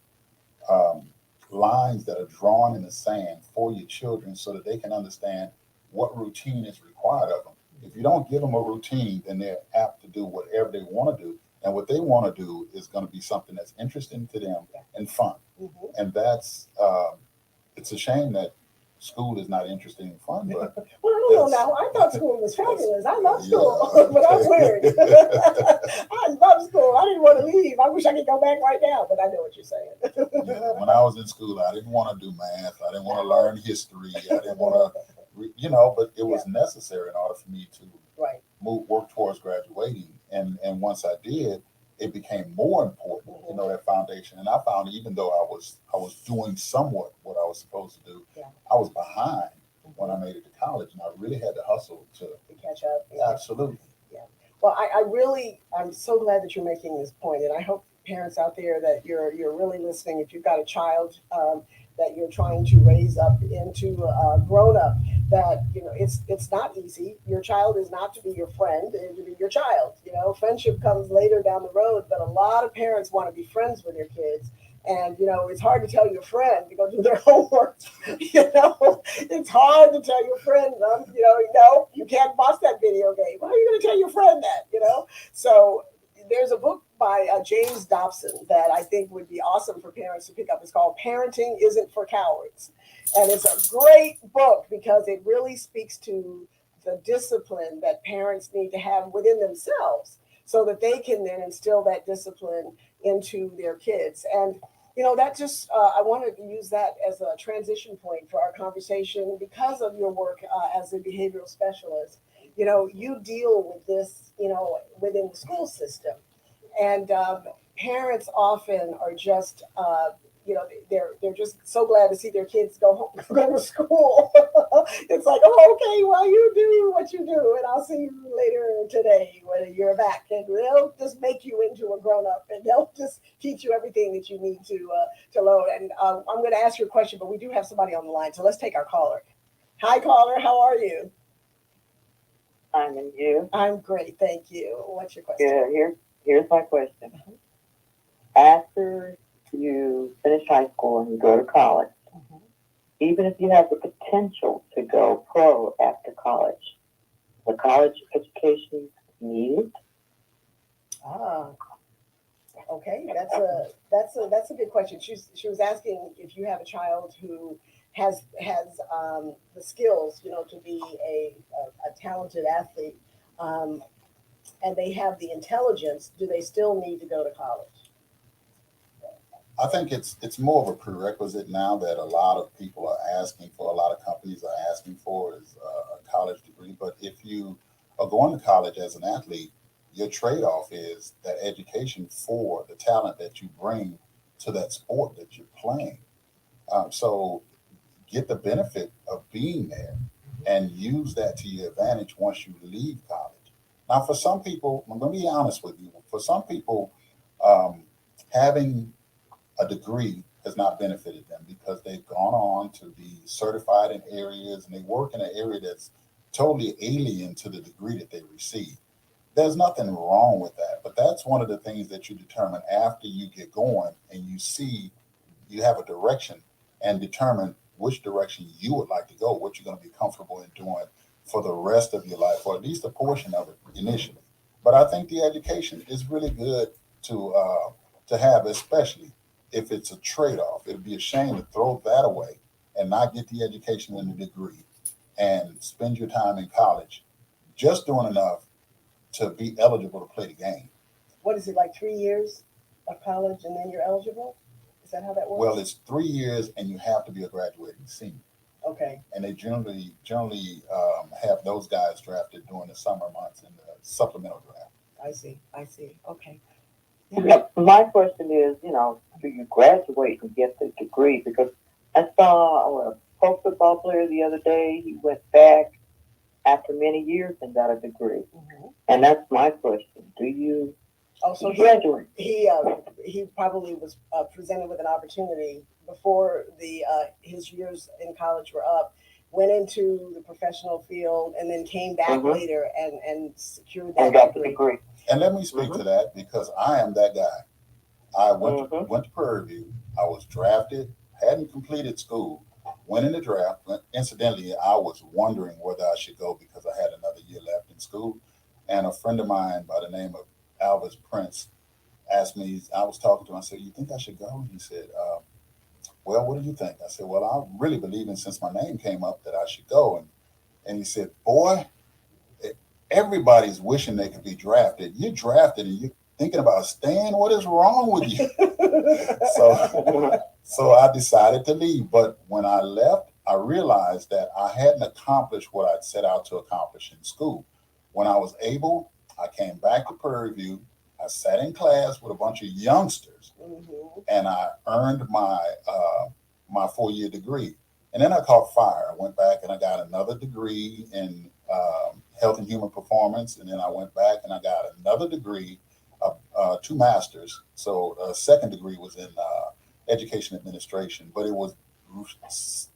[SPEAKER 6] lines that are drawn in the sand for your children so that they can understand what routine is required of them. If you don't give them a routine, then they're apt to do whatever they want to do, And what they want to do is going to be something that's interesting to them and fun.
[SPEAKER 4] Mhm.
[SPEAKER 6] And that's, it's a shame that school is not interesting and fun, but
[SPEAKER 4] Well, I don't know now. I thought school was fabulous. I love school,
[SPEAKER 6] yeah,
[SPEAKER 4] but I'm
[SPEAKER 6] okay.
[SPEAKER 4] weird. I love school. I didn't want to leave. I wish I could go back right now, but I know what you're saying.
[SPEAKER 6] Yeah, when I was in school, I didn't want to do math. I didn't want to learn history. I didn't want to, but it was necessary in order for me to
[SPEAKER 4] Right.
[SPEAKER 6] work towards graduating. And once I did, it became more important, that foundation. And I found even though I was doing somewhat what I was supposed to do, I was behind when I made it to college, and I really had to hustle to
[SPEAKER 4] catch up.
[SPEAKER 6] Absolutely.
[SPEAKER 4] Yeah. Well, I'm so glad that you're making this point, and I hope parents out there that you're really listening. If you've got a child that you're trying to raise up into a grown up, that it's not easy. Your child is not to be your friend, and to be your child. Friendship comes later down the road, but a lot of parents want to be friends with their kids. And it's hard to tell your friend to go do their homework. It's hard to tell your friend, no, you can't watch that video game. How are you going to tell your friend that? So there's a book by James Dobson that I think would be awesome for parents to pick up. It's called "Parenting Isn't for Cowards," and it's a great book because it really speaks to the discipline that parents need to have within themselves, so that they can then instill that discipline into their kids. And that just I wanted to use that as a transition point for our conversation because of your work as a behavioral specialist. You deal with this, within the school system, and parents often are just, they're just so glad to see their kids go home, go to school. It's like, oh, okay, well, you do what you do, and I'll see you later today when you're back. And they'll just make you into a grown up, and they'll just teach you everything that you need to learn. And I'm going to ask you a question, but we do have somebody on the line, so let's take our caller. Hi, caller. How are you?
[SPEAKER 7] I'm in you.
[SPEAKER 4] I'm great, thank you. What's your question?
[SPEAKER 7] Yeah, here's my question. After you finish high school and you go to college, even if you have the potential to go pro after college, the college education needed?
[SPEAKER 4] Okay, that's a good question. She was asking if you have a child who has the skills, to be a talented athlete, and they have the intelligence. Do they still need to go to college?
[SPEAKER 6] I think it's more of a prerequisite now that a lot of people are asking for, a lot of companies are asking for is a college degree. But if you are going to college as an athlete, your trade-off is that education for the talent that you bring to that sport that you're playing. So get the benefit of being there and use that to your advantage once you leave college. Now, for some people, I'm going to be honest with you, for some people, having a degree has not benefited them because they've gone on to be certified in areas and they work in an area that's totally alien to the degree that they receive. There's nothing wrong with that, but that's one of the things that you determine after you get going and you see you have a direction and determine which direction you would like to go, what you're going to be comfortable in doing for the rest of your life, or at least a portion of it initially. But I think the education is really good to have, especially if it's a trade-off. It'd be a shame to throw that away and not get the education and the degree and spend your time in college just doing enough to be eligible to play the game.
[SPEAKER 4] What is it, like 3 years of college and then you're eligible? Is that how that works?
[SPEAKER 6] Well, it's 3 years and you have to be a graduating senior.
[SPEAKER 4] Okay.
[SPEAKER 6] And they generally have those guys drafted during the summer months in the supplemental draft.
[SPEAKER 4] I see. Okay.
[SPEAKER 7] Yeah. My question is, do you graduate and get the degree? Because I saw a pro football player the other day. He went back after many years and got a degree. And that's my question. Do you graduate?
[SPEAKER 4] He probably was presented with an opportunity before his years in college were up, went into the professional field, and then came back later and secured that
[SPEAKER 7] and got the degree.
[SPEAKER 6] And let me speak to that because I am that guy. I went to Prairie View. I was drafted, hadn't completed school, went in the draft. Incidentally, I was wondering whether I should go because I had another year left in school. And a friend of mine by the name of Alvis Prince asked me, I was talking to him, I said, you think I should go? He said, well, what do you think? I said, well, I really believe in, since my name came up, that I should go. And he said, boy, everybody's wishing they could be drafted. You're drafted and you're thinking about staying. What is wrong with you? So I decided to leave. But when I left, I realized that I hadn't accomplished what I'd set out to accomplish in school. When I was able, I came back to Prairie View. I sat in class with a bunch of youngsters, and I earned my my 4-year degree. And then I caught fire. I went back and I got another degree in health and human performance. And then I went back and I got another degree, 2 masters. So a second degree was in education administration, but it was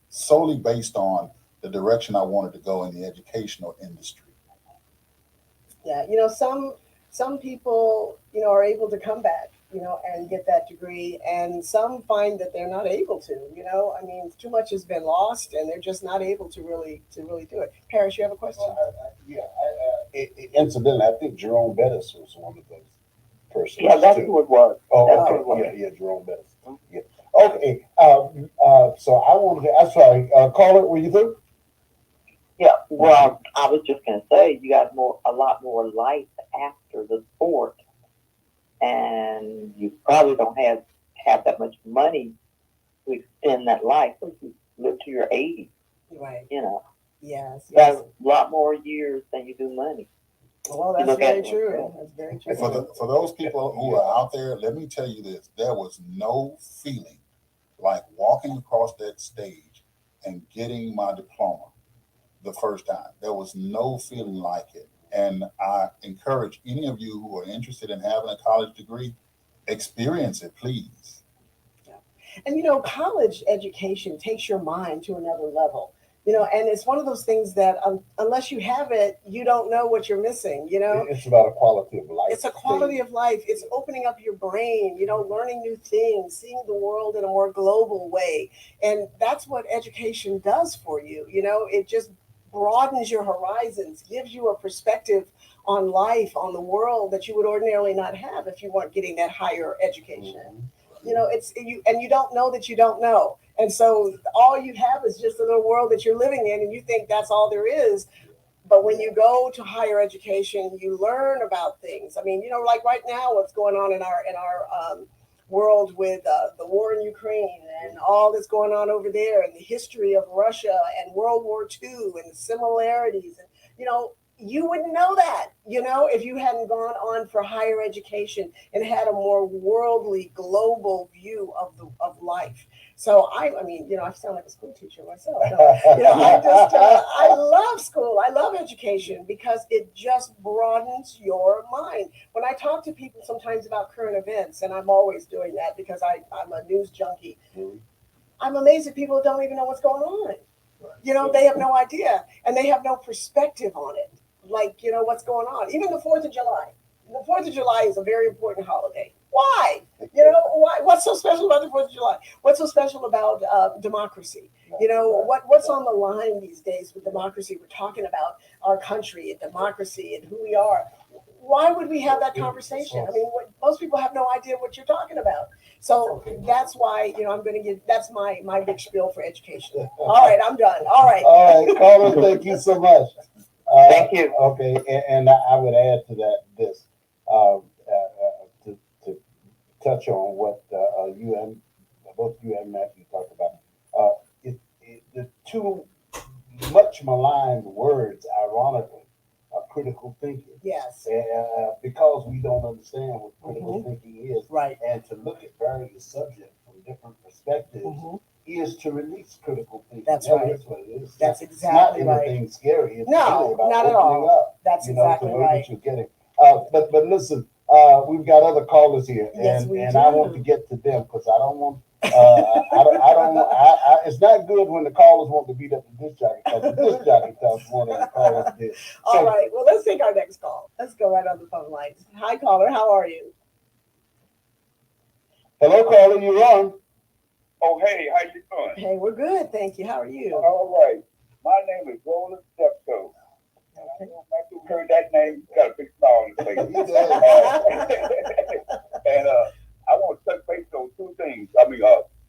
[SPEAKER 6] solely based on the direction I wanted to go in the educational industry.
[SPEAKER 4] Yeah, you know, some people, you know, are able to come back, you know, and get that degree, and some find that they're not able to. You know, I mean, too much has been lost, and they're just not able to really do it. Paris, you have a question?
[SPEAKER 2] Incidentally, I think Jerome Bettis was one of those persons.
[SPEAKER 7] Yeah, that's
[SPEAKER 2] too.
[SPEAKER 7] who it was.
[SPEAKER 2] Oh,
[SPEAKER 7] That's
[SPEAKER 2] okay.
[SPEAKER 7] who it was.
[SPEAKER 2] Yeah, Jerome Bettis. Yeah. Okay. So I wanted to. I'm sorry. Caller, were you through?
[SPEAKER 7] Yeah, well, I was just going to say, you got a lot more life after the sport, and you probably don't have that much money to extend that life. So you live to your 80s,
[SPEAKER 4] Right.
[SPEAKER 7] you know.
[SPEAKER 4] Yes.
[SPEAKER 7] That's a lot more years than you do money.
[SPEAKER 4] Well,
[SPEAKER 7] You
[SPEAKER 4] that's
[SPEAKER 7] look at
[SPEAKER 4] very
[SPEAKER 7] it,
[SPEAKER 4] true.
[SPEAKER 7] yeah.
[SPEAKER 4] That's very true.
[SPEAKER 6] For those people who are out there, let me tell you this: there was no feeling like walking across that stage and getting my diploma the first time. There was no feeling like it. And I encourage any of you who are interested in having a college degree, experience it, please.
[SPEAKER 4] And you know, college education takes your mind to another level. You know, and it's one of those things that unless you have it, you don't know what you're missing. You know,
[SPEAKER 2] It's about a quality of life.
[SPEAKER 4] it's a quality of life. It's opening up your brain, you know, learning new things, seeing the world in a more global way. And that's what education does for you. You know, it just broadens your horizons, gives you a perspective on life, on the world that you would ordinarily not have if you weren't getting that higher education. You know, it's you, and you don't know that you don't know. And so all you have is just a little world that you're living in, and you think that's all there is. But when you go to higher education, you learn about things. I mean, you know, like right now, what's going on in our world with the war in Ukraine and all that's going on over there, and the history of Russia and World War II and the similarities. And you know, you wouldn't know that, you know, if you hadn't gone on for higher education and had a more worldly, global view of life. So I mean, you know, I sound like a school teacher myself. You know, I love school. I love education because it just broadens your mind. When I talk to people sometimes about current events, and I'm always doing that because I'm a news junkie, I'm amazed at people who don't even know what's going on. You know, they have no idea, and they have no perspective on it. Like, you know, what's going on. Even the 4th of July. The 4th of July is a very important holiday. Why? You know, why? What's so special about the 4th of July? What's so special about democracy? You know, what's on the line these days with democracy? We're talking about our country and democracy and who we are. Why would we have that conversation? I mean, most people have no idea what you're talking about. So that's why, you know, I'm going to give, that's my big spiel for education. All right, I'm done. All right.
[SPEAKER 2] All right, caller, thank you so much.
[SPEAKER 7] Thank you.
[SPEAKER 2] Okay, and I would add to that this to touch on what both you and Matthew talked about. The two much maligned words, ironically, are critical thinking.
[SPEAKER 4] Yes.
[SPEAKER 2] Because we don't understand what critical thinking is,
[SPEAKER 4] Right.
[SPEAKER 2] and to look at various subjects from different perspectives is to release critical thinking.
[SPEAKER 4] That's right.
[SPEAKER 2] That's what it is.
[SPEAKER 4] That's
[SPEAKER 2] It's
[SPEAKER 4] exactly
[SPEAKER 2] not
[SPEAKER 4] right.
[SPEAKER 2] anything scary. It's
[SPEAKER 4] No,
[SPEAKER 2] really about
[SPEAKER 4] not at
[SPEAKER 2] opening
[SPEAKER 4] all.
[SPEAKER 2] up.
[SPEAKER 4] That's exactly
[SPEAKER 2] to the way
[SPEAKER 4] right.
[SPEAKER 2] that you're getting. But listen, we've got other callers here,
[SPEAKER 4] Yes,
[SPEAKER 2] and
[SPEAKER 4] we
[SPEAKER 2] I
[SPEAKER 4] do.
[SPEAKER 2] want to get to them because I don't want. It's not good when the callers want to beat up the disc jockey because the disc jockey talks more than the callers did.
[SPEAKER 4] All right. Well, let's take our next call. Let's go right on the phone lines. Hi, caller. How are you?
[SPEAKER 2] Hello, caller. You're on.
[SPEAKER 5] Oh, hey, how you doing?
[SPEAKER 4] Hey, we're good. Thank you. How are you?
[SPEAKER 5] All right. My name is Roland Steptoe.
[SPEAKER 4] Okay.
[SPEAKER 5] After you heard that name, you got a big smile on your face. And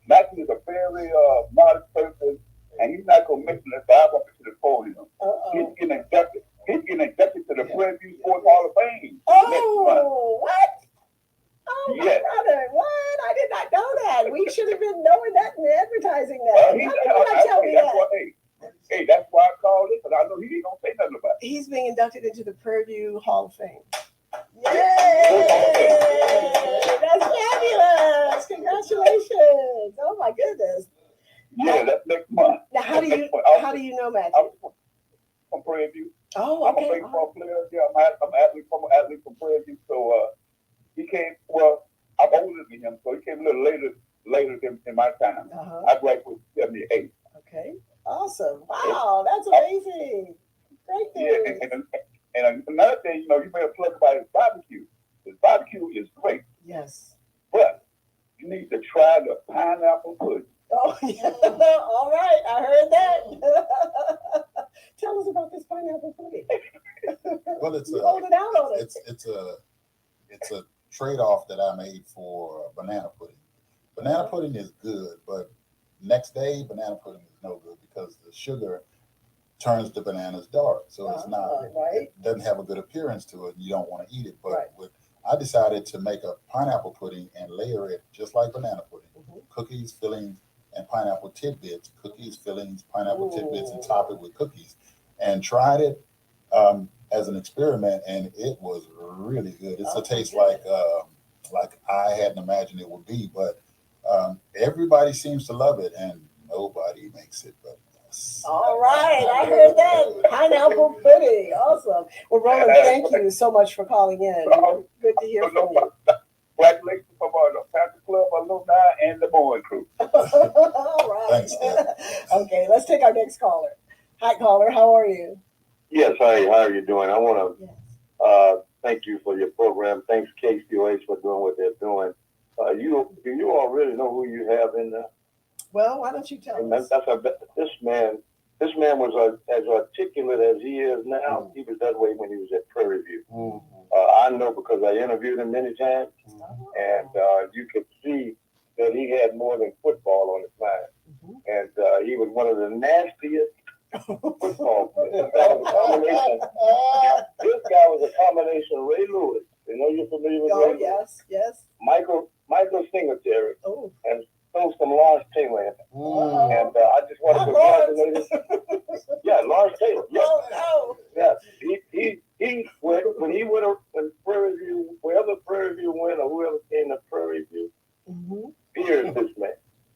[SPEAKER 5] Matthew is a very modest person, and he's not going to mention it if I walk into the podium. He's getting accepted. He's getting accepted to the Prairie View Sports Hall of Fame.
[SPEAKER 4] Oh, what? Oh, my
[SPEAKER 5] Yes.
[SPEAKER 4] brother, what? I did not know that. We should have been knowing that and advertising that. How did you not tell me that?
[SPEAKER 5] Hey, that's why I called it, because I know he ain't going to say nothing about it.
[SPEAKER 4] He's being inducted into the Prairie View Hall of Fame. Yay! That's fabulous! Congratulations! Oh my goodness!
[SPEAKER 5] Yeah, that's next month.
[SPEAKER 4] Now, how do you know Matthew?
[SPEAKER 5] I'm from Prairie View.
[SPEAKER 4] Oh,
[SPEAKER 5] I'm
[SPEAKER 4] okay.
[SPEAKER 5] a baseball player. Yeah, I'm an athlete from Prairie View. So he came. Well, I'm older than him, so he came a little later than in my time. I graduated with 78.
[SPEAKER 4] Okay, awesome! Wow, that's amazing. Great news.
[SPEAKER 5] Yeah, and another thing, you made a plug about his barbecue. His barbecue is great.
[SPEAKER 4] Yes.
[SPEAKER 5] But you need to try the pineapple pudding.
[SPEAKER 4] Oh, yeah. All right. I heard that. Tell us about this pineapple pudding.
[SPEAKER 6] Well, it's
[SPEAKER 4] hold it out on it.
[SPEAKER 6] It's a trade-off that I made for banana pudding. Banana pudding is good, but next day banana pudding is no good because the sugar turns the bananas dark, so it's not
[SPEAKER 4] right.
[SPEAKER 6] It doesn't have a good appearance to it, and you don't want to eat it. But I decided to make a pineapple pudding and layer it just like banana pudding: cookies, fillings, and pineapple tidbits. Cookies, fillings, pineapple tidbits, and top it with cookies. And tried it as an experiment, and it was really good. It's a taste like I hadn't imagined it would be, but everybody seems to love it, and nobody makes it but us.
[SPEAKER 4] All right, I heard that. Pineapple pudding, awesome. Well, Roland, thank you so much for calling in. Good to hear from you.
[SPEAKER 5] Congratulations from the Panther Club alumni and the Bowen crew.
[SPEAKER 4] All right.
[SPEAKER 6] Thanks, Dad.
[SPEAKER 4] Okay, let's take our next caller. Hi, caller. How are you?
[SPEAKER 8] Yes, hi. How are you doing? I want to thank you for your program. Thanks, KCOH, for doing what they're doing. Do you all really know who you have in there?
[SPEAKER 4] Well, why don't you tell us?
[SPEAKER 8] This man was as articulate as he is now. He was that way when he was at Prairie View. I know because I interviewed him many times, and you could see that he had more than football on his mind. And he was one of the nastiest football players. This guy was a combination of Ray Lewis. You know, you're familiar with Ray Lewis?
[SPEAKER 4] Yes.
[SPEAKER 8] Michael Singletary.
[SPEAKER 4] Oh.
[SPEAKER 8] And throw some Lawrence Taylor in it. And I just want to congratulate him. Yeah, Lawrence Taylor. Yeah.
[SPEAKER 4] Oh, no.
[SPEAKER 8] Yeah. When Prairie View, wherever Prairie View went or whoever came to Prairie View, fears this man.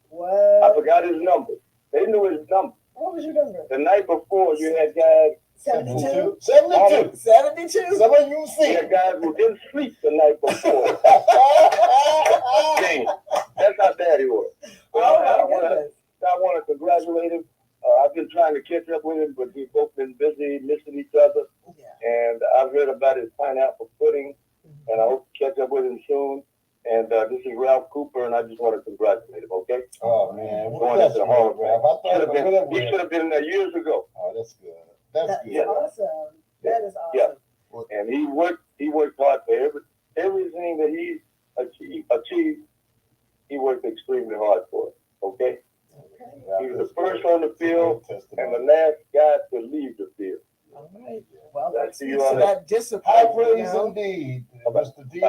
[SPEAKER 4] What?
[SPEAKER 8] I forgot his number. They knew his number.
[SPEAKER 4] What was your number?
[SPEAKER 8] The night before, you had guys.
[SPEAKER 4] 72.
[SPEAKER 2] 72.
[SPEAKER 4] 72.
[SPEAKER 2] Someone you see.
[SPEAKER 8] You had guys who didn't sleep the night before. Dang. That's how bad he was. I want to congratulate him. I've been trying to catch up with him, but we've both been busy missing each other. And I've heard about his pineapple pudding, and I hope to catch up with him soon. And this is Ralph Cooper, and I just want to congratulate him, okay?
[SPEAKER 2] Oh, man.
[SPEAKER 8] Going into the Hall of Fame. He
[SPEAKER 2] He
[SPEAKER 8] should have been there years ago.
[SPEAKER 2] Oh, that's good. That's good.
[SPEAKER 4] That's awesome. That is awesome.
[SPEAKER 8] Yeah. And he worked hard for everything that he achieved. He worked extremely hard for it, okay? He was the first on the field and the last guy to leave the field.
[SPEAKER 4] All right. Well,
[SPEAKER 8] That's
[SPEAKER 4] speaks to that discipline.
[SPEAKER 2] High praise indeed, Mr. D.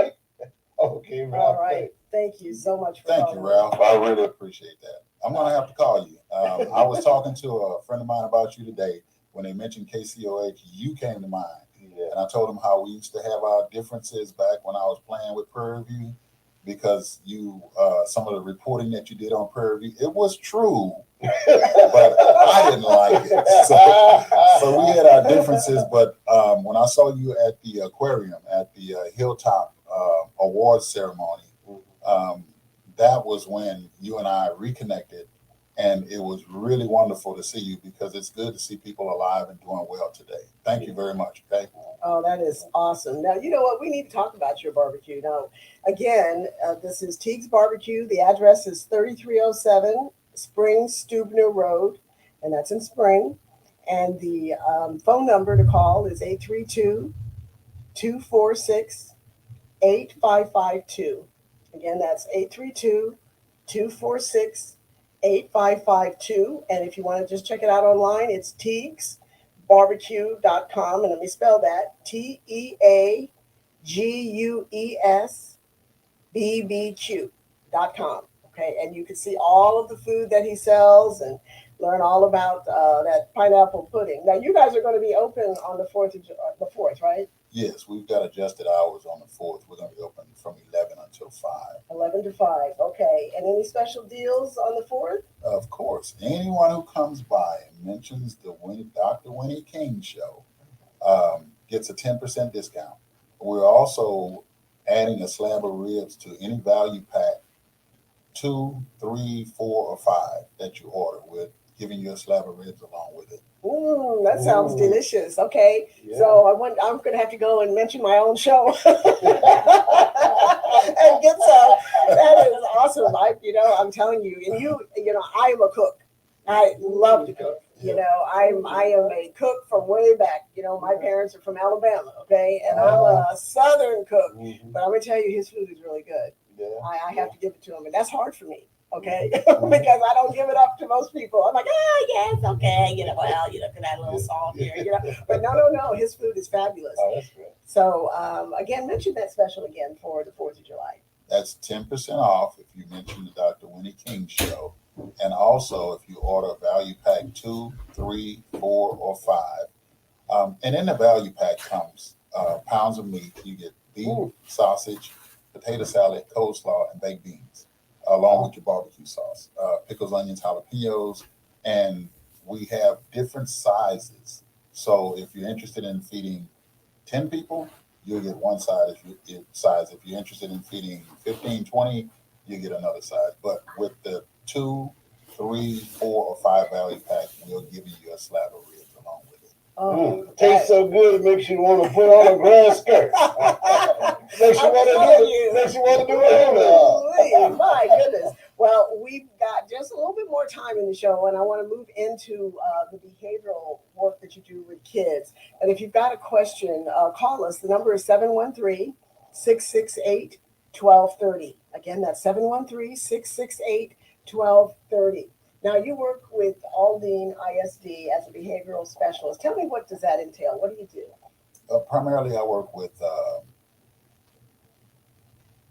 [SPEAKER 2] Okay, Ralph.
[SPEAKER 4] All right. Thank you so much for
[SPEAKER 6] Thank you, Ralph. I really appreciate that. I'm going to have to call you. I was talking to a friend of mine about you today. When they mentioned KCOH, you came to mind. Yeah. And I told him how we used to have our differences back when I was playing with Prairie View, because you, some of the reporting that you did on Prairie View, it was true, but I didn't like it. So we had our differences. But when I saw you at the aquarium, at the Hilltop awards ceremony, that was when you and I reconnected. And it was really wonderful to see you, because it's good to see people alive and doing well today. Thank you very much. Okay.
[SPEAKER 4] Oh, that is awesome. Now, you know what? We need to talk about your barbecue. Now, again, this is Teague's Barbecue. The address is 3307 Spring Stubner Road, and that's in Spring. And the phone number to call is 832-246-8552. Again, that's 246-8552. And if you want to just check it out online, it's teagsbarbecue.com. And let me spell that, TEAGUESBBQ.com. Okay, and you can see all of the food that he sells and learn all about that pineapple pudding. Now, you guys are going to be open on the 4th, right?
[SPEAKER 6] Yes, we've got adjusted hours on the 4th. We're going to be open from 11 until 5.
[SPEAKER 4] 11 to 5, okay. And any special deals on the 4th?
[SPEAKER 6] Of course, anyone who comes by and mentions the Dr. Winnie King show gets a 10% discount. We're also adding a slab of ribs to any value pack 2, 3, 4, or 5 that you order. We're giving you a slab of ribs along with it.
[SPEAKER 4] That sounds delicious. Okay,
[SPEAKER 2] Yeah.
[SPEAKER 4] so I'm going to have to go and mention my own show and get some. That is awesome. I'm telling you, and I am a cook. I love to cook. I am a cook from way back. My parents are from Alabama. Okay, and I'm a Southern cook. But I'm going to tell you, his food is really good.
[SPEAKER 2] Yeah.
[SPEAKER 4] I have to give it to him, and that's hard for me. Okay, because I don't give it up to most people. I'm like, yes, okay, can add a little salt here, But no, his food is fabulous.
[SPEAKER 2] Oh, that's good.
[SPEAKER 4] So again, mention that special again for the 4th of July.
[SPEAKER 6] That's 10% off if you mention the Dr. Winnie King show. And also if you order a value pack 2, 3, 4, or 5. And in the value pack comes pounds of meat. You get beef, sausage, potato salad, coleslaw, and baked beans, along with your barbecue sauce, pickles, onions, jalapenos, and we have different sizes. So if you're interested in feeding 10 people, you'll get one size. If you're interested in feeding 15, 20, you get another size. But with the 2, 3, 4, or 5 value pack, we'll give you a slab of ribs along with it.
[SPEAKER 2] Tastes so good, it makes you want to put on a grass skirt. Makes you want to do it.
[SPEAKER 4] My goodness. Well, we've got just a little bit more time in the show, and I want to move into the behavioral work that you do with kids. And if you've got a question, call us. The number is 713-668-1230. Again, that's 713-668-1230. Now, you work with Aldine ISD as a behavioral specialist. Tell me, what does that entail? What do you do?
[SPEAKER 6] Primarily, I work with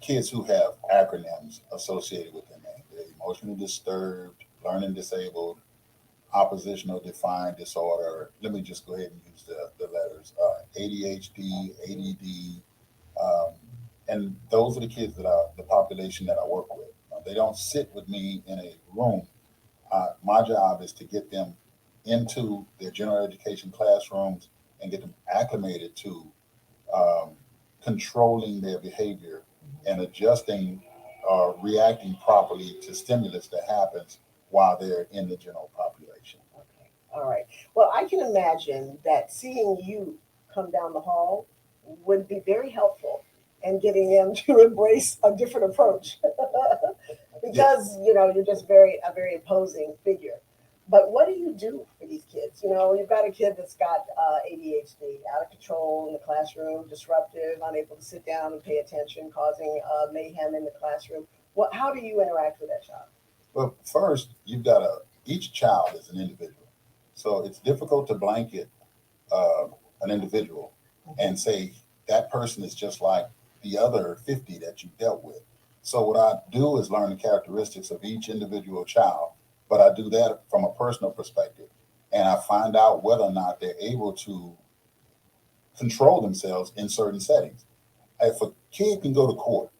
[SPEAKER 6] kids who have acronyms associated with their name. They're emotionally disturbed, learning disabled, oppositional defiant disorder. Let me just go ahead and use the letters. ADHD, ADD. And those are the kids the population that I work with. They don't sit with me in a room. My job is to get them into their general education classrooms and get them acclimated to controlling their behavior and adjusting or reacting properly to stimulus that happens while they're in the general population.
[SPEAKER 4] Okay. All right. Well, I can imagine that seeing you come down the hall would be very helpful in getting them to embrace a different approach because, you're just a very imposing figure. But what do you do for these kids? You've got a kid that's got ADHD, out of control in the classroom, disruptive, unable to sit down and pay attention, causing mayhem in the classroom. How do you interact with that child?
[SPEAKER 6] Well, first, each child is an individual. So it's difficult to blanket an individual and say that person is just like the other 50 that you dealt with. So what I do is learn the characteristics of each individual child. But I do that from a personal perspective, and I find out whether or not they're able to control themselves in certain settings. If a kid can go to court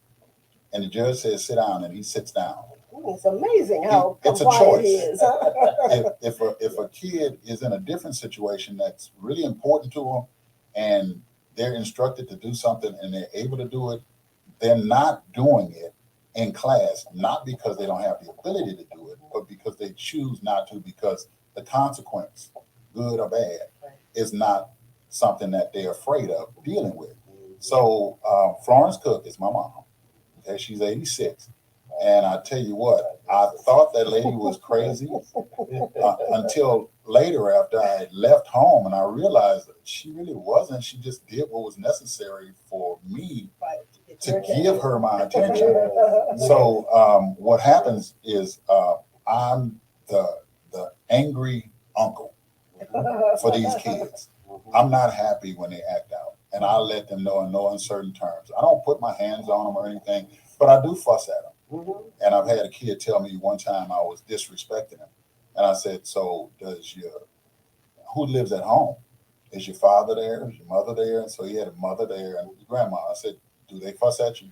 [SPEAKER 6] and the judge says sit down and he sits down,
[SPEAKER 4] it's amazing how
[SPEAKER 6] it's a
[SPEAKER 4] compliant
[SPEAKER 6] choice.
[SPEAKER 4] He is.
[SPEAKER 6] If a kid is in a different situation that's really important to them and they're instructed to do something and they're able to do it, they're not doing it in class, not because they don't have the ability to do it, but because they choose not to, because the consequence, good or bad, is not something that they're afraid of dealing with. So Florence Cook is my mom. Okay, she's 86. And I tell you what, I thought that lady was crazy until later after I left home, and I realized that she really wasn't. She just did what was necessary for me to give her my attention. So what happens is I'm the angry uncle for these kids. I'm not happy when they act out, and I let them know in no uncertain terms. I don't put my hands on them or anything, but I do fuss at them. And I've had a kid tell me one time I was disrespecting him, and I said, "So who lives at home? Is your father there? Is your mother there?" And so he had a mother there and grandma. I said, "Do they fuss at you?"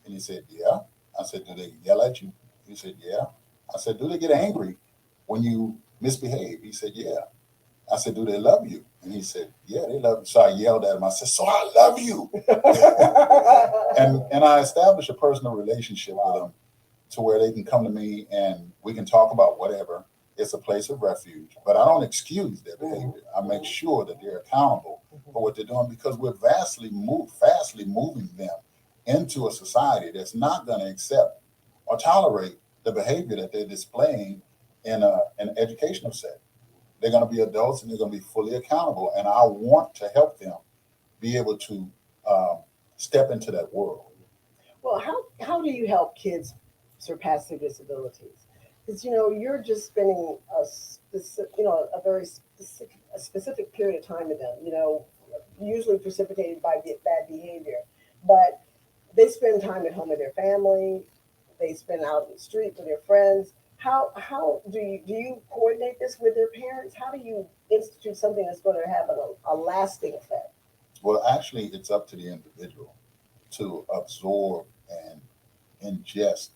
[SPEAKER 6] And he said, "Yeah." I said, "Do they yell at you?" He said, "Yeah." I said, "Do they get angry when you misbehave?" He said, "Yeah." I said, "Do they love you?" And he said, "Yeah, they love you." So I yelled at him. I said, "So I love you." and I established a personal relationship with them to where they can come to me and we can talk about whatever. It's a place of refuge, but I don't excuse their behavior. I make sure that they're accountable for what they're doing, because we're fastly moving them into a society that's not going to accept or tolerate the behavior that they're displaying in an educational setting. They're going to be adults and they're going to be fully accountable. And I want to help them be able to step into that world.
[SPEAKER 4] Well, how do you help kids surpass their disabilities? Because you're just spending a very specific period of time with them. Usually precipitated by bad behavior, but they spend time at home with their family. They spend out in the street with their friends. How do you coordinate this with their parents? How do you institute something that's going to have a lasting effect?
[SPEAKER 6] Well, actually, it's up to the individual to absorb and ingest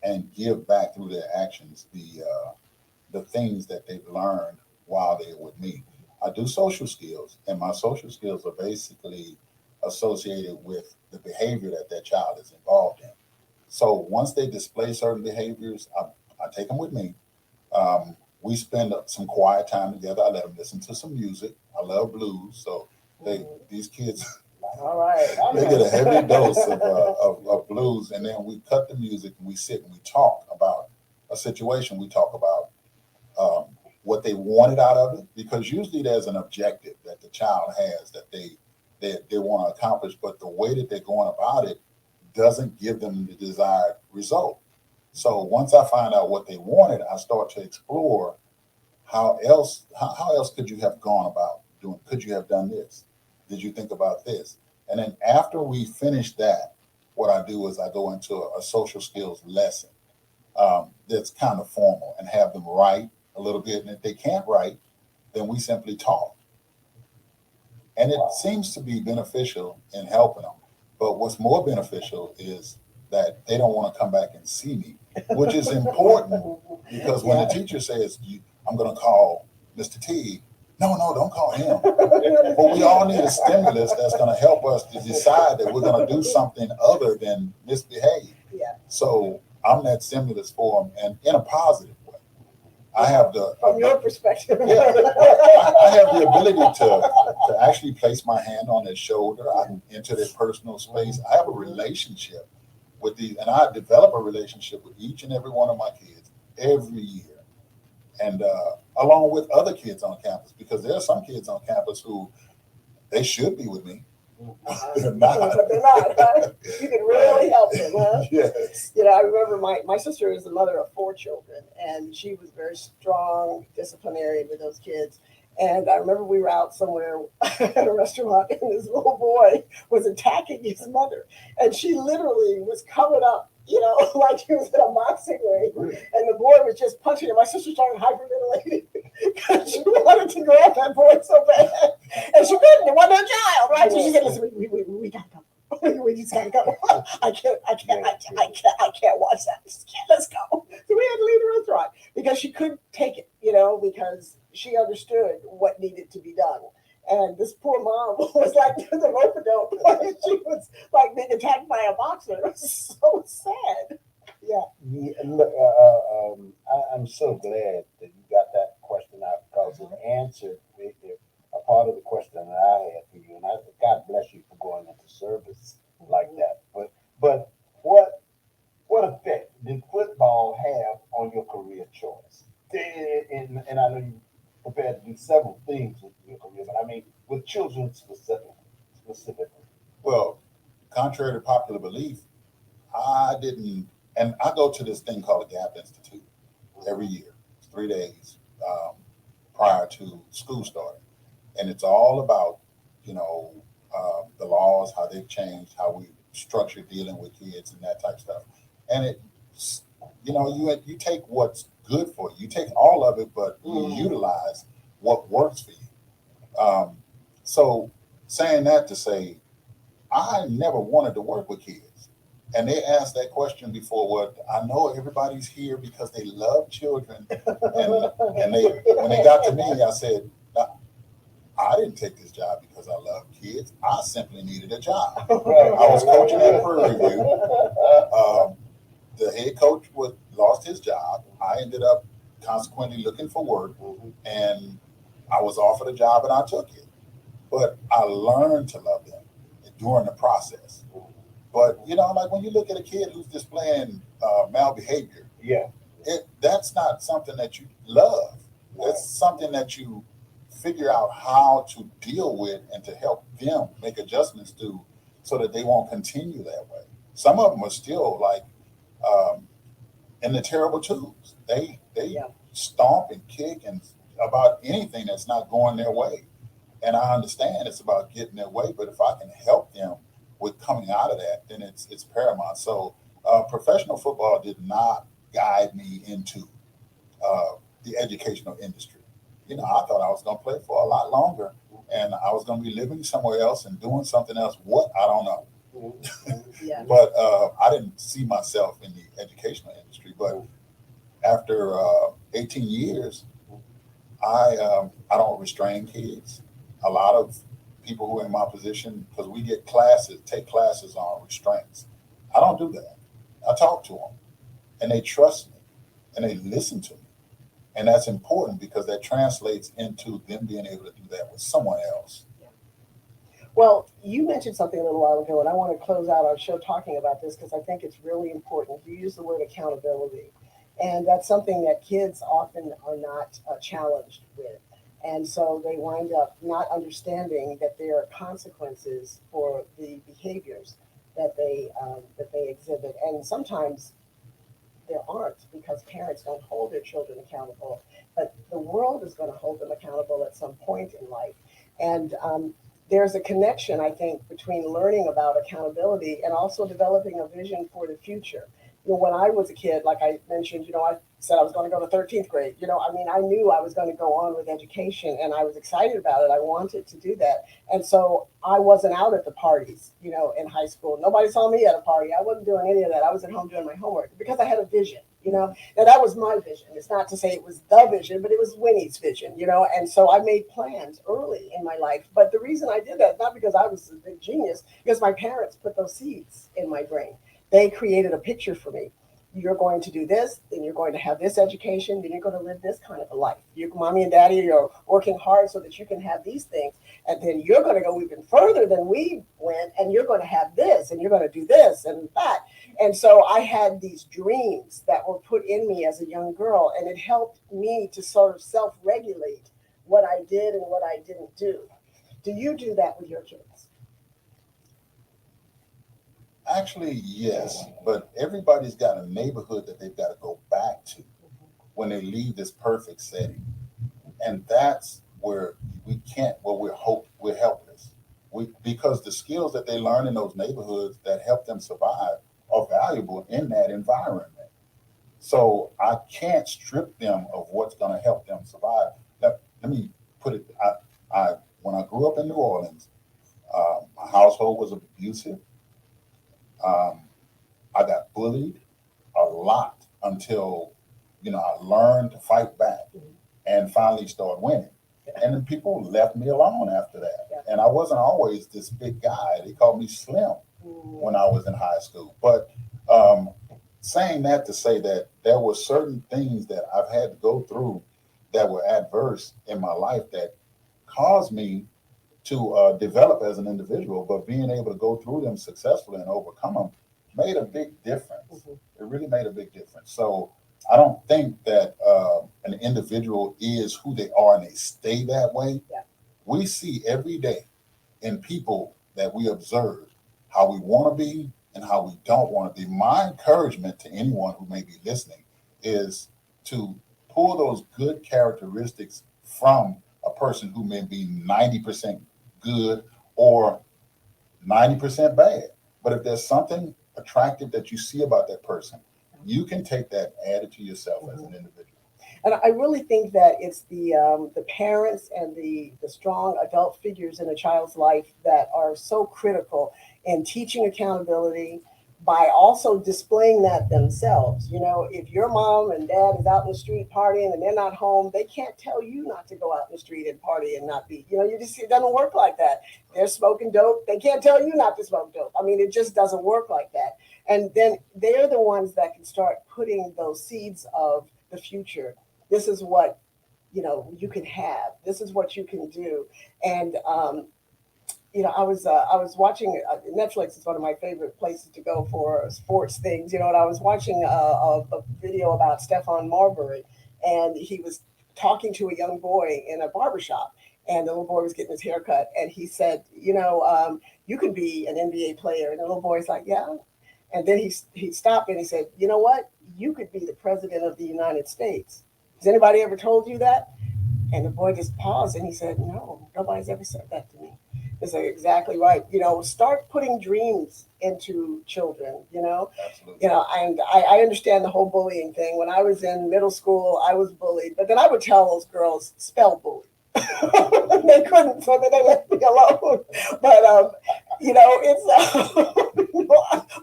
[SPEAKER 6] and give back through their actions the things that they've learned while they're with me. I do social skills, and my social skills are basically associated with the behavior that child is involved in. So once they display certain behaviors, I take them with me. We spend some quiet time together. I let them listen to some music. I love blues, so these kids
[SPEAKER 4] All right.
[SPEAKER 6] they get a heavy dose of blues, and then we cut the music and we sit and we talk about a situation. We talk about what they wanted out of it, because usually there's an objective that the child has that they want to accomplish, but the way that they're going about it doesn't give them the desired result. So once I find out what they wanted, I start to explore how else could you have gone about doing? Could you have done this? Did you think about this? And then after we finish that, what I do is I go into a social skills lesson that's kind of formal and have them write a little bit. And if they can't write, then we simply talk. And it seems to be beneficial in helping them. But what's more beneficial is that they don't want to come back and see me, which is important, because when the teacher says, "I'm going to call Mr. T," no, don't call him. But we all need a stimulus that's going to help us to decide that we're going to do something other than misbehave.
[SPEAKER 4] Yeah.
[SPEAKER 6] So I'm that stimulus for them, and in a positive way. I have
[SPEAKER 4] from your perspective.
[SPEAKER 6] Yeah, I have the ability to actually place my hand on their shoulder. I can enter their personal space. I have a relationship with these, and I develop a relationship with each and every one of my kids every year. And along with other kids on campus, because there are some kids on campus who they should be with me. They're not.
[SPEAKER 4] But they're not. Huh? You can really help them, huh?
[SPEAKER 6] Yes.
[SPEAKER 4] I remember my sister is the mother of 4 children, and she was very strong disciplinarian with those kids. And I remember we were out somewhere at a restaurant, and this little boy was attacking his mother, and she literally was covered up, like he was in a boxing ring, and the boy was just punching him. My sister started hyperventilating because she wanted to grab that boy so bad, and she couldn't. It wasn't a child, right? So she said, "Listen, we gotta go. We just gotta go. I can't watch that. Let's go." So we had to leave the restaurant because she couldn't take it, because she understood what needed to be done. And this poor mom was like the rope-a-dope. She was like being attacked by a boxer. It was so sad. Yeah.
[SPEAKER 2] Look, I'm so glad that you got that question out, because it answered a part of the question that I had for you. And God bless you for going into service like that. But what effect did football have on your career choice? And I know you prepared to do several things with your career, but I mean with children specifically.
[SPEAKER 6] Well, contrary to popular belief, I didn't, and I go to this thing called the Gap Institute every year. It's 3 days prior to school starting. And it's all about, the laws, how they've changed, how we structure dealing with kids and that type of stuff. And it's, you take what's good for you. You take all of it, but you utilize what works for you. So saying that to say, I never wanted to work with kids. And they asked that question before, what I know everybody's here because they love children. And they, when they got to me, I said, I didn't take this job because I love kids. I simply needed a job. I was coaching at Prairie View. The head coach lost his job. I ended up consequently looking for work, and I was offered a job, and I took it. But I learned to love them during the process. But like when you look at a kid who's displaying malbehavior, that's not something that you love. It's something that you figure out how to deal with and to help them make adjustments to, so that they won't continue that way. Some of them are still like in the terrible twos. They stomp and kick and about anything that's not going their way. And I understand it's about getting their way, but if I can help them with coming out of that, then it's paramount. So professional football did not guide me into the educational industry. I thought I was going to play for a lot longer, and I was going to be living somewhere else and doing something else. What? I don't know. But I didn't see myself in the educational industry. But after 18 years, I don't restrain kids. A lot of people who are in my position, because we take classes on restraints. I don't do that. I talk to them, and they trust me, and they listen to me. And that's important because that translates into them being able to do that with someone else.
[SPEAKER 4] Well, you mentioned something a little while ago, and I want to close out our show talking about this because I think it's really important. You use the word accountability, and that's something that kids often are not challenged with. And so they wind up not understanding that there are consequences for the behaviors that they exhibit. And sometimes there aren't, because parents don't hold their children accountable, but the world is going to hold them accountable at some point in life. And there's a connection, I think, between learning about accountability and also developing a vision for the future. When I was a kid, like I mentioned, I said I was going to go to 13th grade. I knew I was going to go on with education, and I was excited about it. I wanted to do that. And so I wasn't out at the parties, in high school. Nobody saw me at a party. I wasn't doing any of that. I was at home doing my homework because I had a vision, Now, that was my vision. It's not to say it was the vision, but it was Winnie's vision, And so I made plans early in my life. But the reason I did that, not because I was a big genius, because my parents put those seeds in my brain. They created a picture for me. You're going to do this, then you're going to have this education, then you're going to live this kind of a life. Mommy and daddy are working hard so that you can have these things. And then you're going to go even further than we went, and you're going to have this, and you're going to do this and that. And so I had these dreams that were put in me as a young girl, and it helped me to sort of self-regulate what I did and what I didn't do. Do you do that with your kids?
[SPEAKER 6] Actually, yes, but everybody's got a neighborhood that they've got to go back to when they leave this perfect setting. And that's where we're helpless. Because the skills that they learn in those neighborhoods that help them survive are valuable in that environment. So I can't strip them of what's going to help them survive. Let me put it, when I grew up in New Orleans, my household was abusive. I got bullied a lot until, I learned to fight back and finally start winning. And then people left me alone after that. And I wasn't always this big guy. They called me Slim when I was in high school. But saying that to say that there were certain things that I've had to go through that were adverse in my life that caused me to develop as an individual, but being able to go through them successfully and overcome them made a big difference. It really made a big difference. So I don't think that an individual is who they are and they stay that way. We see every day in people that we observe how we want to be and how we don't want to be. My encouragement to anyone who may be listening is to pull those good characteristics from a person who may be 90% good or 90% bad. But if there's something attractive that you see about that person, you can take that, add it to yourself as an individual.
[SPEAKER 4] And I really think that it's the parents and the strong adult figures in a child's life that are so critical in teaching accountability by also displaying that themselves. You know, if your mom and dad is out in the street partying and they're not home, they can't tell you not to go out in the street and party and not be, it doesn't work like that. They're smoking dope. They can't tell you not to smoke dope. I mean, it just doesn't work like that. And then they're the ones that can start putting those seeds of the future. This is what, you can have. This is what you can do. And, I was watching Netflix is one of my favorite places to go for sports things, and I was watching a video about Stephon Marbury, and he was talking to a young boy in a barbershop, and the little boy was getting his hair cut, and he said, you could be an NBA player. And the little boy's like, yeah. And then he stopped and he said, you know what? You could be the president of the United States. Has anybody ever told you that? And the boy just paused and he said, no, nobody's ever said that to me. I said, exactly right. Start putting dreams into children,
[SPEAKER 6] Absolutely.
[SPEAKER 4] And I understand the whole bullying thing. When I was in middle school, I was bullied, but then I would tell those girls, spell bully. They couldn't, so then they left me alone. But, it's,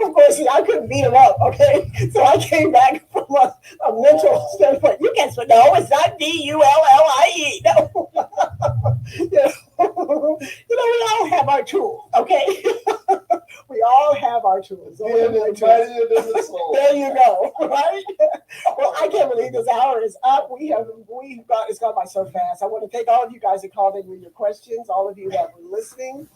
[SPEAKER 4] of course, I couldn't beat them up, okay? So I came back from a mental standpoint. You can say, no, it's not D-U-L-L-I-E. No. We all have our tools, okay? We all have our tools. There you go, right? Well, I can't believe this hour is up. It's gone by so fast. I want to thank all of you guys that called in with your questions, all of you that were listening.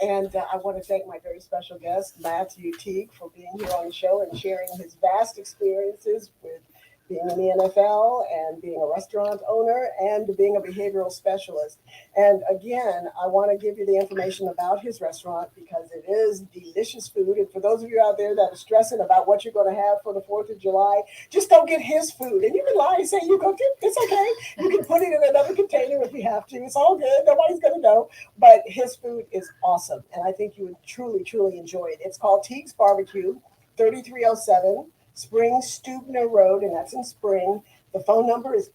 [SPEAKER 4] And I want to thank my very special guest, Matthew Teague, for being here on the show and sharing his vast experiences with being in the NFL and being a restaurant owner and being a behavioral specialist. And again, I want to give you the information about his restaurant because it is delicious food. And for those of you out there that are stressing about what you're going to have for the 4th of July, just go get his food. And you can lie and say you cooked it. It's okay. You can put it in another container if you have to. It's all good. Nobody's going to know. But his food is awesome. And I think you would truly, truly enjoy it. It's called Teague's Barbecue, 3307 Spring Stubner Road, and that's in Spring. The phone number is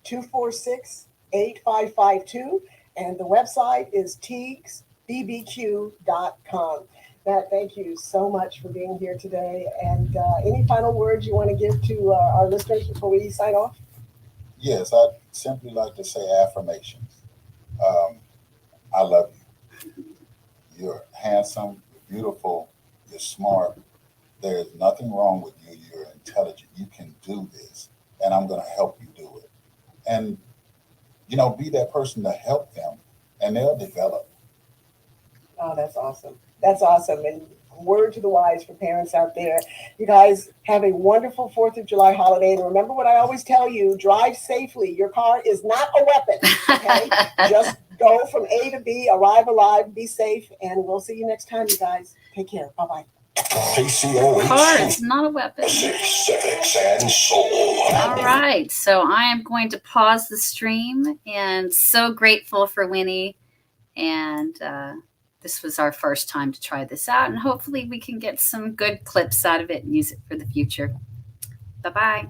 [SPEAKER 4] 832-246-8552, and the website is teaguesbbq.com. Matt, thank you so much for being here today. And any final words you want to give to our listeners before we sign off?
[SPEAKER 6] Yes, I'd simply like to say affirmations. I love you. You're handsome, you're beautiful, you're smart. There is nothing wrong with you. You're intelligent. You can do this, and I'm going to help you do it. And, be that person to help them, and they'll develop.
[SPEAKER 4] Oh, that's awesome. That's awesome. And word to the wise for parents out there. You guys have a wonderful 4th of July holiday. And remember what I always tell you, drive safely. Your car is not a weapon, okay? Just go from A to B, arrive alive, be safe, and we'll see you next time, you guys. Take care. Bye-bye.
[SPEAKER 3] KCOH.
[SPEAKER 1] Car is not a weapon.
[SPEAKER 3] Civics and soul.
[SPEAKER 1] All right. So I am going to pause the stream and so grateful for Winnie. And this was our first time to try this out. And hopefully we can get some good clips out of it and use it for the future. Bye-bye.